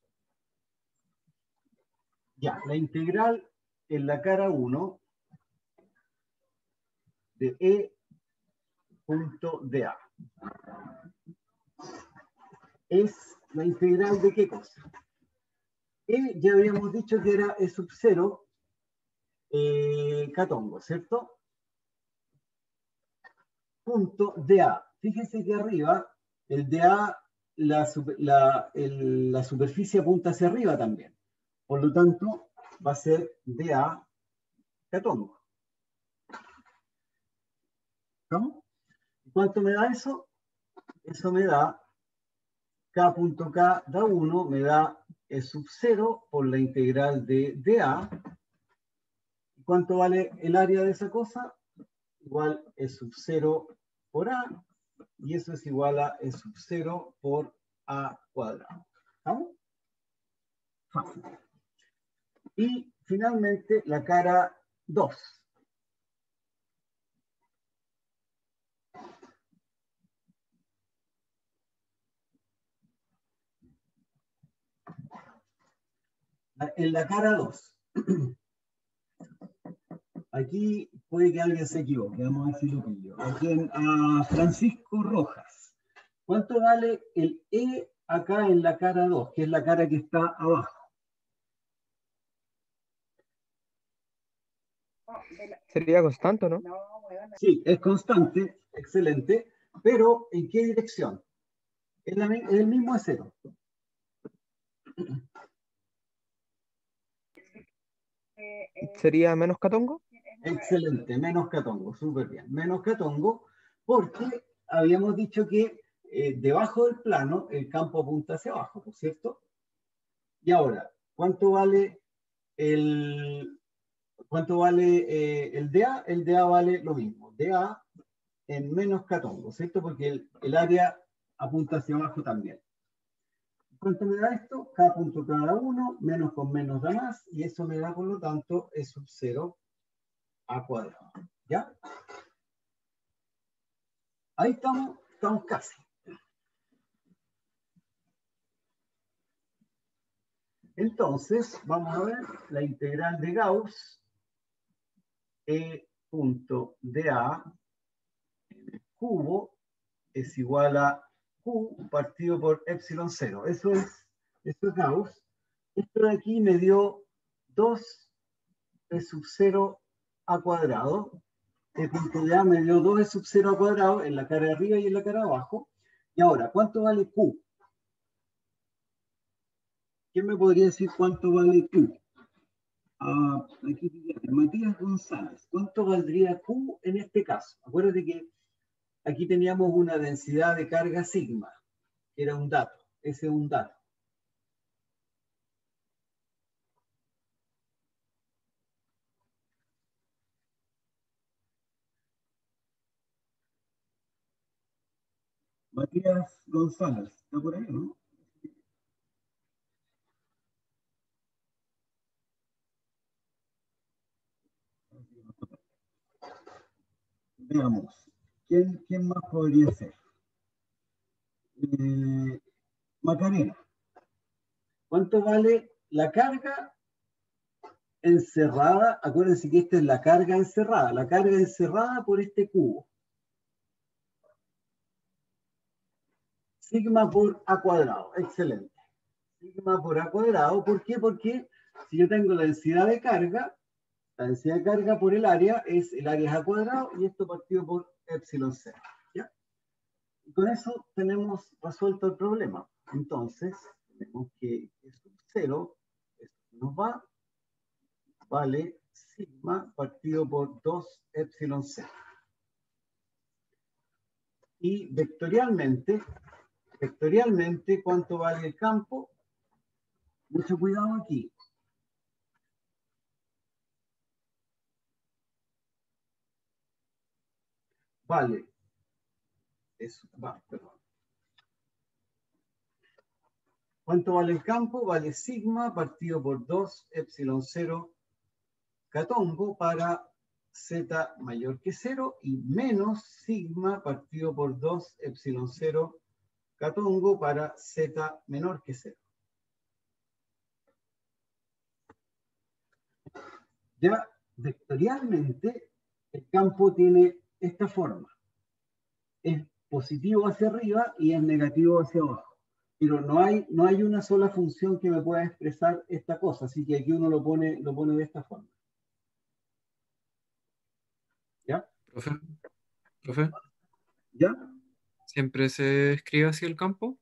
Ya, la integral en la cara 1 de E punto de A es la integral de qué cosa. E ya habíamos dicho que era E sub 0 catongo, ¿cierto? Punto de A. Fíjense que arriba el de A, la superficie apunta hacia arriba también. Por lo tanto, va a ser de A catongo. ¿Cómo? ¿Cuánto me da eso? Eso me da K.K da 1, me da E sub 0 por la integral de dA. ¿Cuánto vale el área de esa cosa? Igual E sub 0 por A, y eso es igual a E sub 0 por A cuadrado. ¿Estamos? Fácil. Y finalmente la cara 2. En la cara 2. Aquí puede que alguien se equivoque, vamos a ver si lo pillo. Aquí a Francisco Rojas. ¿Cuánto vale el E acá en la cara 2, que es la cara que está abajo? Sería constante, ¿no? Sí, es constante, excelente, pero ¿en qué dirección? Es el mismo es 0. ¿Sería menos catongo? Excelente, menos catongo, súper bien. Menos catongo, porque habíamos dicho que debajo del plano el campo apunta hacia abajo, ¿por cierto? Y ahora, ¿cuánto vale el DA? El DA vale lo mismo, DA en menos catongo, ¿cierto? Porque el área apunta hacia abajo también. ¿Cuánto me da esto? K punto cada uno, menos con menos da más, y eso me da, por lo tanto, E sub 0 a cuadrado. ¿Ya? Ahí estamos casi. Entonces, vamos a ver la integral de Gauss, E punto dA cubo es igual a Q partido por epsilon 0. Eso es Gauss. Esto de aquí me dio 2 E sub 0 a cuadrado. E punto de A me dio 2 E sub 0 a cuadrado en la cara de arriba y en la cara de abajo. Y ahora, ¿cuánto vale Q? ¿Quién me podría decir cuánto vale Q? Aquí dice Matías González. ¿Cuánto valdría Q en este caso? Acuérdate que aquí teníamos una densidad de carga sigma, que era un dato. Ese es un dato. Matías González, ¿está por ahí, no? Veamos, ¿quién más podría ser? Macarena. ¿Cuánto vale la carga encerrada? Acuérdense que esta es la carga encerrada por este cubo. Sigma por A cuadrado, excelente. Sigma por A cuadrado, ¿por qué? Porque si yo tengo la densidad de carga por el área es A cuadrado y esto partido por epsilon cero. ¿Ya? Y con eso tenemos resuelto el problema. Entonces, tenemos que esto es 0, esto nos va, vale sigma partido por 2 epsilon cero. Y vectorialmente, ¿cuánto vale el campo? Mucho cuidado aquí. Vale. Eso, va, perdón. ¿Cuánto vale el campo? Vale sigma partido por 2 epsilon 0 catongo para z mayor que 0 y menos sigma partido por 2 epsilon 0 catongo para z menor que 0. Ya vectorialmente el campo tiene esta forma. Es positivo hacia arriba y es negativo hacia abajo. Pero no hay una sola función que me pueda expresar esta cosa, así que aquí uno lo pone de esta forma. ¿Ya? Profe, ¿Ya? ¿siempre se escribe así el campo?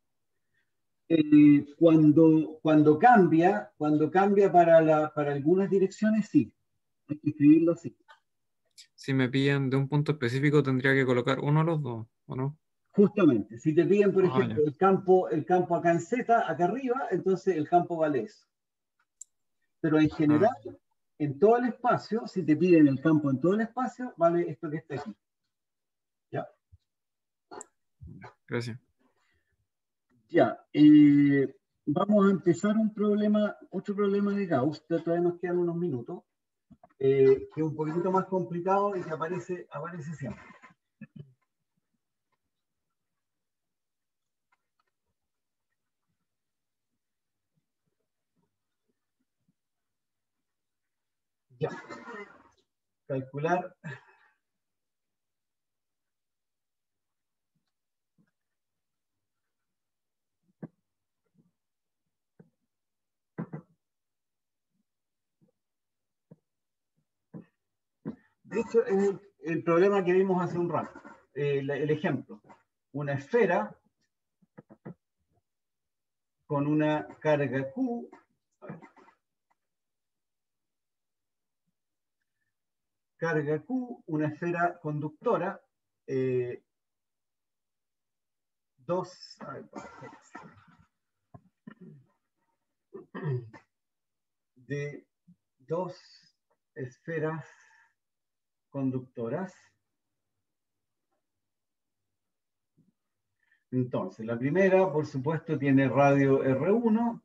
Cuando cambia para algunas direcciones, sí. Hay que escribirlo así. Si me pillan de un punto específico, tendría que colocar uno o los dos, ¿o no? Justamente. Si te piden, por Ah, ejemplo, ya. el campo acá en Z, acá arriba, entonces el campo vale eso. Pero en Ah, general, en todo el espacio, si te piden el campo en todo el espacio, vale esto que está aquí. ¿Ya? gracias. Ya. Vamos a empezar otro problema de Gauss. Todavía nos quedan unos minutos. Que es un poquito más complicado y que aparece siempre. Ya. Calcular. De hecho, es el problema que vimos hace un rato. El ejemplo. Una esfera con una carga Q. Carga Q, una esfera conductora. De dos esferas conductoras. Entonces, la primera, por supuesto, tiene radio R1.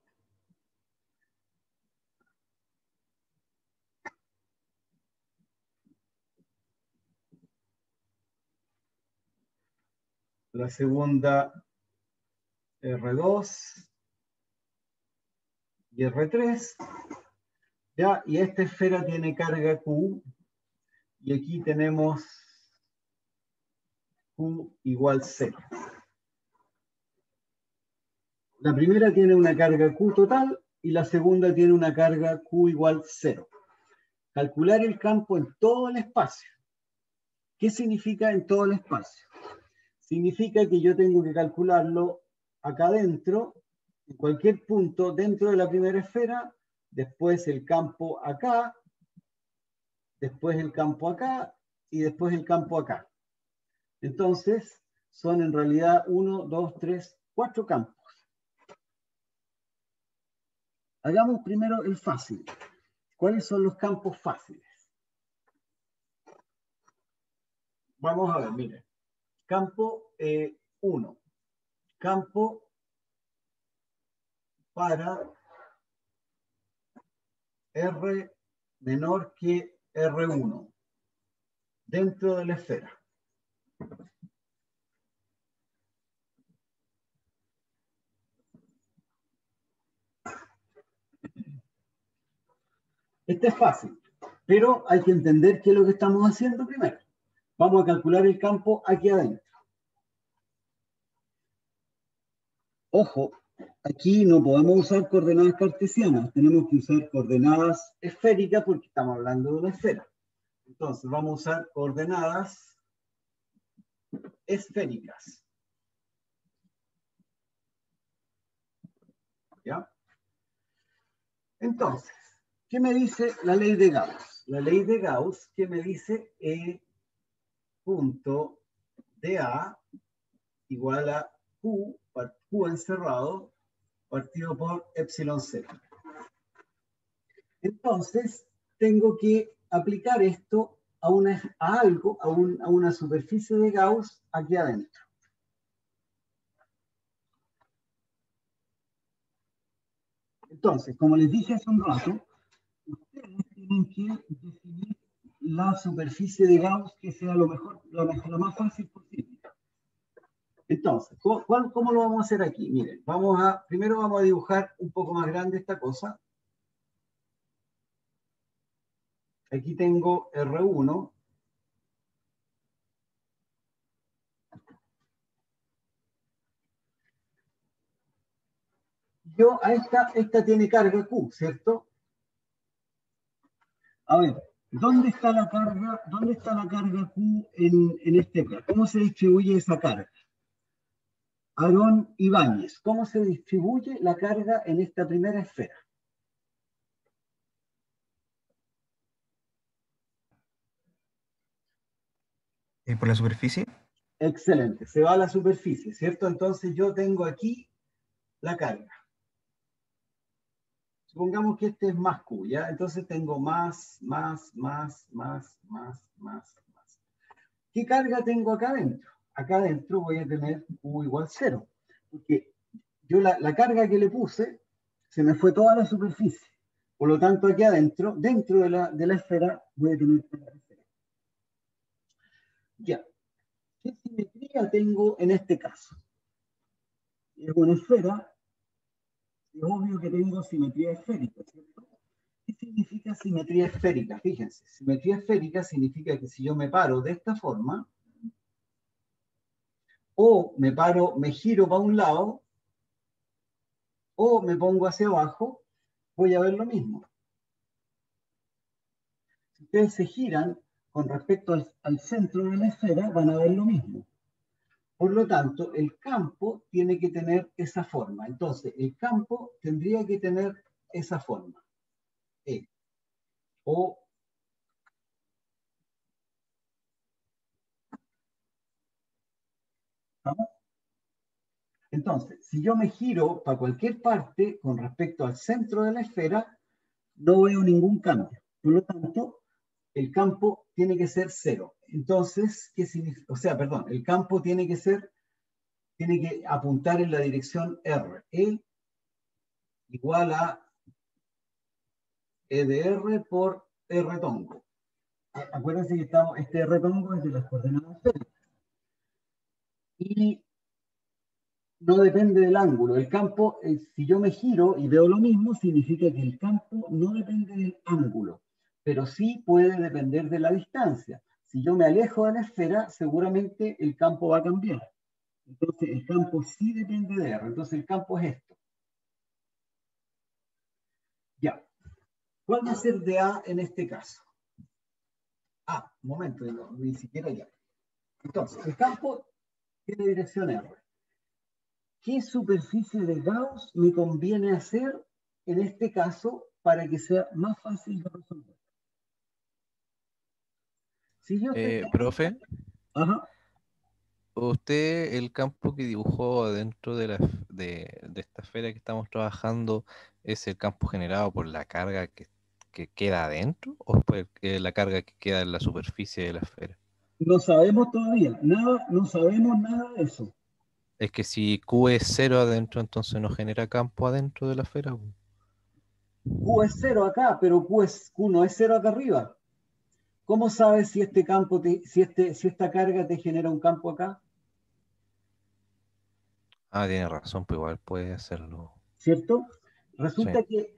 La segunda, R2 y R3. ¿Ya? Y esta esfera tiene carga Q. Y aquí tenemos Q igual 0. La primera tiene una carga Q total y la segunda tiene una carga Q igual 0. Calcular el campo en todo el espacio. ¿Qué significa en todo el espacio? Significa que yo tengo que calcularlo acá adentro, en cualquier punto dentro de la primera esfera, después el campo acá, después el campo acá y después el campo acá. Entonces, son en realidad 1, 2, 3, 4 campos. Hagamos primero el fácil. ¿Cuáles son los campos fáciles? Vamos a ver, miren. Campo 1. Campo para R menor que R1 dentro de la esfera. Este es fácil, pero hay que entender qué es lo que estamos haciendo primero. Vamos a calcular el campo aquí adentro. Ojo, aquí no podemos usar coordenadas cartesianas, tenemos que usar coordenadas esféricas porque estamos hablando de una esfera. Entonces vamos a usar coordenadas esféricas. ¿Ya? Entonces, ¿qué me dice la ley de Gauss? La ley de Gauss, ¿qué me dice? E punto dA igual a Q encerrado partido por epsilon 0. Entonces, tengo que aplicar esto a una superficie de Gauss aquí adentro. Entonces, como les dije hace un rato, ustedes tienen que definir la superficie de Gauss que sea lo más fácil posible. Entonces, ¿cómo lo vamos a hacer aquí? Miren, primero vamos a dibujar un poco más grande esta cosa. Aquí tengo R1. Esta tiene carga Q, ¿cierto? A ver, ¿dónde está la carga Q en este caso? ¿Cómo se distribuye esa carga? Aarón Ibáñez, ¿cómo se distribuye la carga en esta primera esfera? ¿Por la superficie? Excelente, se va a la superficie, ¿cierto? Entonces yo tengo aquí la carga. Supongamos que este es más Q, ¿ya? Entonces tengo más. ¿Qué carga tengo acá adentro? Acá adentro voy a tener Q igual 0. Porque yo la carga que le puse, se me fue toda la superficie. Por lo tanto, aquí adentro, dentro de la esfera, voy a tener la esfera. Ya. ¿Qué simetría tengo en este caso? Es una esfera, es obvio que tengo simetría esférica, ¿cierto? ¿Qué significa simetría esférica? Fíjense, simetría esférica significa que si yo me paro de esta forma, o me giro para un lado, o me pongo hacia abajo, voy a ver lo mismo. Si ustedes se giran con respecto al centro de la esfera, van a ver lo mismo. Por lo tanto, el campo tiene que tener esa forma. Entonces, el campo tendría que tener esa forma. O ¿no? Entonces, si yo me giro para cualquier parte con respecto al centro de la esfera, no veo ningún cambio. Por lo tanto, el campo tiene que ser 0. Entonces, ¿qué significa? O sea, perdón, el campo tiene que apuntar en la dirección R. E igual a E de R por R tongo. Acuérdense que este R tongo es de las coordenadas esféricas. Y no depende del ángulo. El campo, si yo me giro y veo lo mismo, significa que el campo no depende del ángulo, pero sí puede depender de la distancia. Si yo me alejo de la esfera, seguramente el campo va a cambiar. Entonces, el campo sí depende de R. Entonces, el campo es esto. Ya. ¿Cuál va a ser de A en este caso? Un momento, ni siquiera ya. Entonces, el campo tiene dirección R. ¿Qué superficie de Gauss me conviene hacer en este caso para que sea más fácil de resolver? Si yo Profe, Ajá. usted el campo que dibujó adentro de esta esfera que estamos trabajando es el campo generado por la carga que queda adentro o por la carga que queda en la superficie de la esfera. No sabemos todavía, no sabemos nada de eso. Es que si Q es 0 adentro, entonces no genera campo adentro de la esfera. Q es 0 acá, pero Q no es 0 acá arriba. ¿Cómo sabes si este campo, si esta carga te genera un campo acá? Tiene razón, pues igual puede hacerlo. ¿Cierto? Sí. Resulta que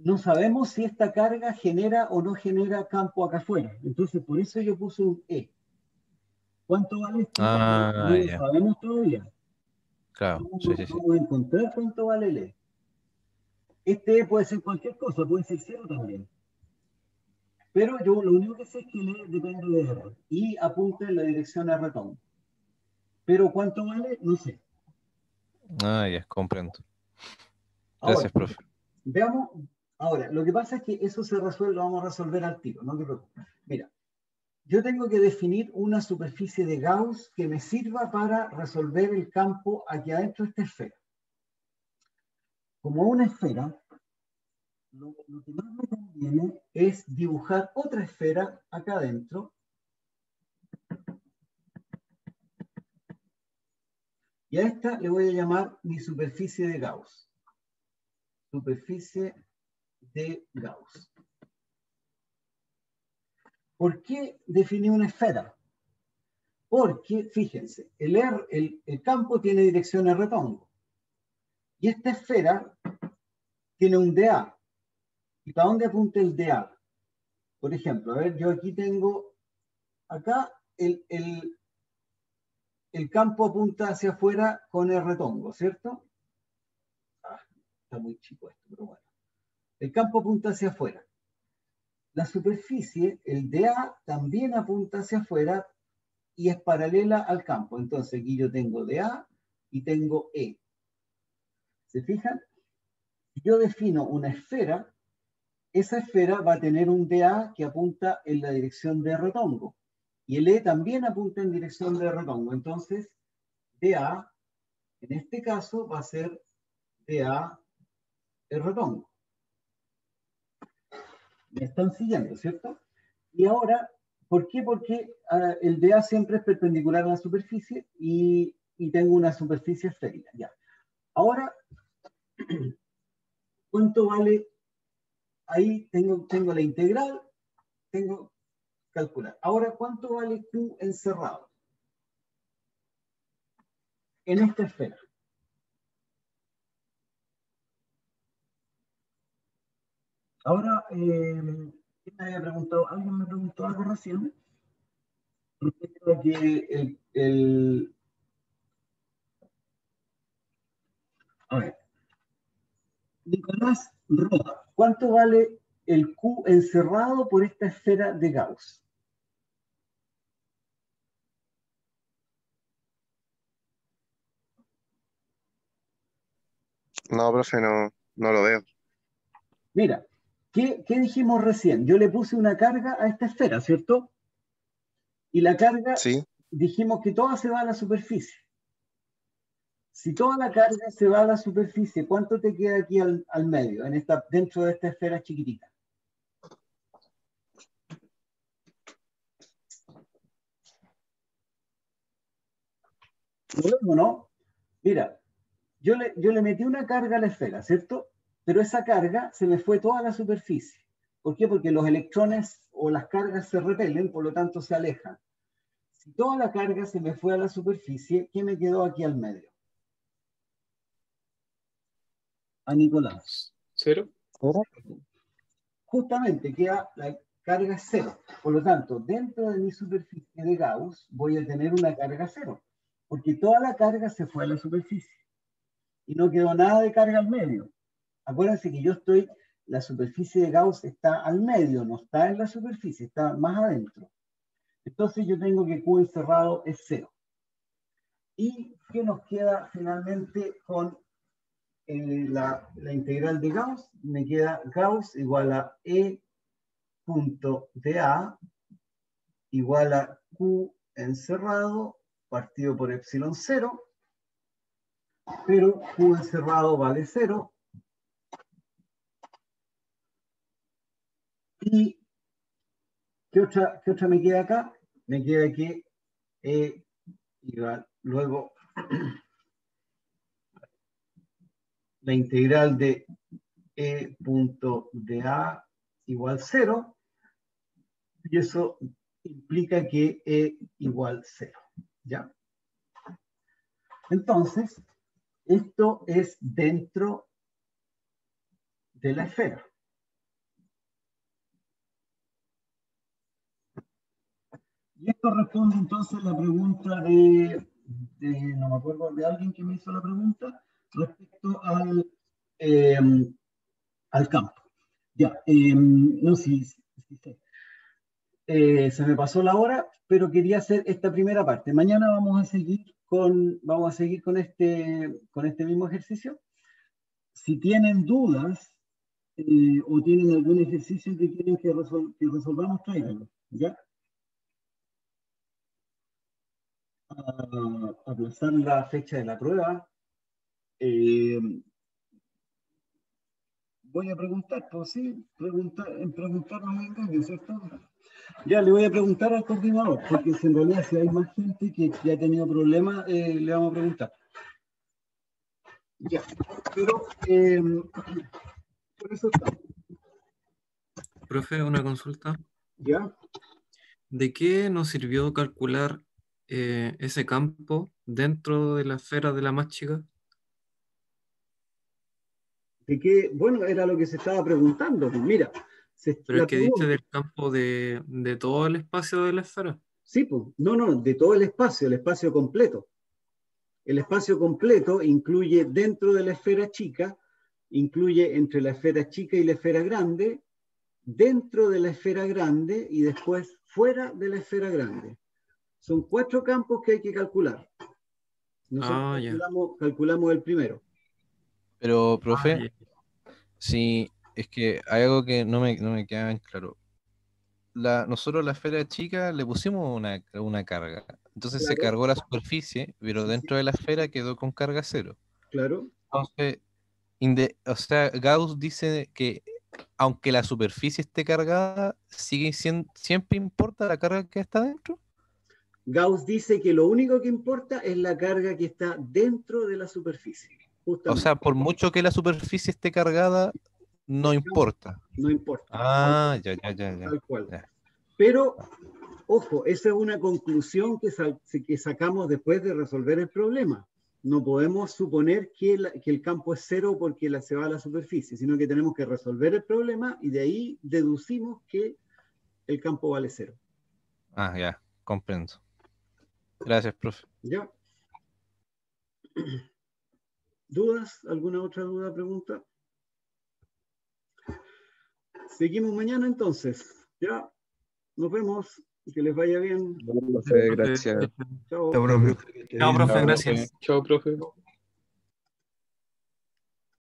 no sabemos si esta carga genera o no genera campo acá afuera. Entonces, por eso yo puse un E. ¿Cuánto vale esto? Ah, No lo ya. sabemos todavía. Claro, sí, sí, sí. Vamos a encontrar cuánto vale el E. Este E puede ser cualquier cosa, puede ser 0 también. Pero yo lo único que sé es que el E depende de R y apunta en la dirección a ratón. Pero ¿cuánto vale? No sé. Ah, ya, comprendo. Ahora, Gracias, profe. veamos. Ahora, lo que pasa es que eso se resuelve, lo vamos a resolver al tiro, no te preocupes. Mira, yo tengo que definir una superficie de Gauss que me sirva para resolver el campo aquí adentro de esta esfera. Como una esfera, lo que más me conviene es dibujar otra esfera acá adentro. Y a esta le voy a llamar mi superficie de Gauss. Superficie de Gauss. ¿Por qué definí una esfera? Porque, fíjense, el campo tiene dirección a retongo. Y esta esfera tiene un dA. ¿Y para dónde apunta el dA? Por ejemplo, a ver, yo aquí tengo, acá el campo apunta hacia afuera con el retongo, ¿cierto? Está muy chico esto, pero bueno. El campo apunta hacia afuera. La superficie, el dA, también apunta hacia afuera y es paralela al campo. Entonces aquí yo tengo dA y tengo E. ¿Se fijan? Si yo defino una esfera, esa esfera va a tener un dA que apunta en la dirección de retongo. Y el E también apunta en dirección de retongo. Entonces, dA, en este caso, va a ser dA el retongo. Me están siguiendo, ¿cierto? Y ahora, ¿por qué? Porque el dA siempre es perpendicular a la superficie y tengo una superficie esférica. Ya. Ahora, ¿cuánto vale? Ahí tengo la integral, tengo que calcular. Ahora, ¿cuánto vale Q encerrado en esta esfera? Ahora, ¿quién me había preguntado? Alguien me preguntó algo recién respecto a que a ver, Nicolás Roa, ¿cuánto vale el Q encerrado por esta esfera de Gauss? No, profe, no lo veo. Mira, ¿qué dijimos recién? Yo le puse una carga a esta esfera, ¿cierto? Y la carga, Sí, dijimos que toda se va a la superficie. Si toda la carga se va a la superficie, ¿cuánto te queda aquí al medio, dentro de esta esfera chiquitita? ¿Lo vemos, no? Mira, yo le metí una carga a la esfera, ¿cierto? Pero esa carga se me fue toda la superficie. ¿Por qué? Porque los electrones o las cargas se repelen, por lo tanto se alejan. Si toda la carga se me fue a la superficie, ¿qué me quedó aquí al medio? A Nicolás. ¿Cero? Justamente queda la carga cero. Por lo tanto, dentro de mi superficie de Gauss voy a tener una carga cero, porque toda la carga se fue a la superficie y no quedó nada de carga al medio. Acuérdense que la superficie de Gauss está al medio, no está en la superficie, está más adentro. Entonces yo tengo que Q encerrado es cero. ¿Y qué nos queda finalmente con la integral de Gauss? Me queda Gauss igual a E punto dA igual a Q encerrado partido por epsilon 0, pero Q encerrado vale 0. ¿Y qué otra me queda acá? Me queda que igual, luego la integral de E punto dA igual 0, y eso implica que E igual 0. ¿Ya? Entonces, esto es dentro de la esfera. Y esto responde entonces a la pregunta no me acuerdo, de alguien que me hizo la pregunta respecto al campo. Ya, no, sí, se me pasó la hora, pero quería hacer esta primera parte. Mañana vamos a seguir con este mismo ejercicio. Si tienen dudas o tienen algún ejercicio que quieren que resolvamos, tráiganlo, ¿ya? A aplazar la fecha de la prueba. Voy a preguntar, pues sí, en preguntar no me engaño, ¿cierto? Ya, le voy a preguntar al coordinador, porque si en realidad si hay más gente que ha tenido problemas, le vamos a preguntar. Ya, pero por eso está. Profe, una consulta. ¿Ya? ¿De qué nos sirvió calcular ese campo dentro de la esfera de la más chica? De que, bueno, era lo que se estaba preguntando. Pues mira, Pero la es que dice pregunta, del campo de todo el espacio de la esfera. sí, pues, no, de todo el espacio completo. El espacio completo incluye dentro de la esfera chica, incluye entre la esfera chica y la esfera grande, dentro de la esfera grande y después fuera de la esfera grande. Son 4 campos que hay que calcular. Nosotros Ya. calculamos el primero. Pero, profe, Ya. sí, es que hay algo que no me queda bien claro. Nosotros a la esfera chica le pusimos una carga. Entonces se Claro, cargó la superficie, pero sí, dentro de la esfera quedó con carga cero. claro. Entonces, o sea, Gauss dice que aunque la superficie esté cargada, sigue siendo, siempre importa la carga que está dentro. Gauss dice que lo único que importa es la carga que está dentro de la superficie. O Justamente. sea, por mucho que la superficie esté cargada, no El campo importa. no importa. Ah, ya. Tal cual. Ya. Pero, ojo, esa es una conclusión que sacamos después de resolver el problema. No podemos suponer que el campo es cero porque se va a la superficie, sino que tenemos que resolver el problema y de ahí deducimos que el campo vale cero. Ah, ya, comprendo. Gracias, profe. ¿Ya? ¿Dudas? ¿Alguna otra duda, pregunta? Seguimos mañana entonces. Ya, nos vemos. Que les vaya bien. Profe, gracias. Chao. Chao, profe. Chao, profe, Chao, gracias. Chao, profe.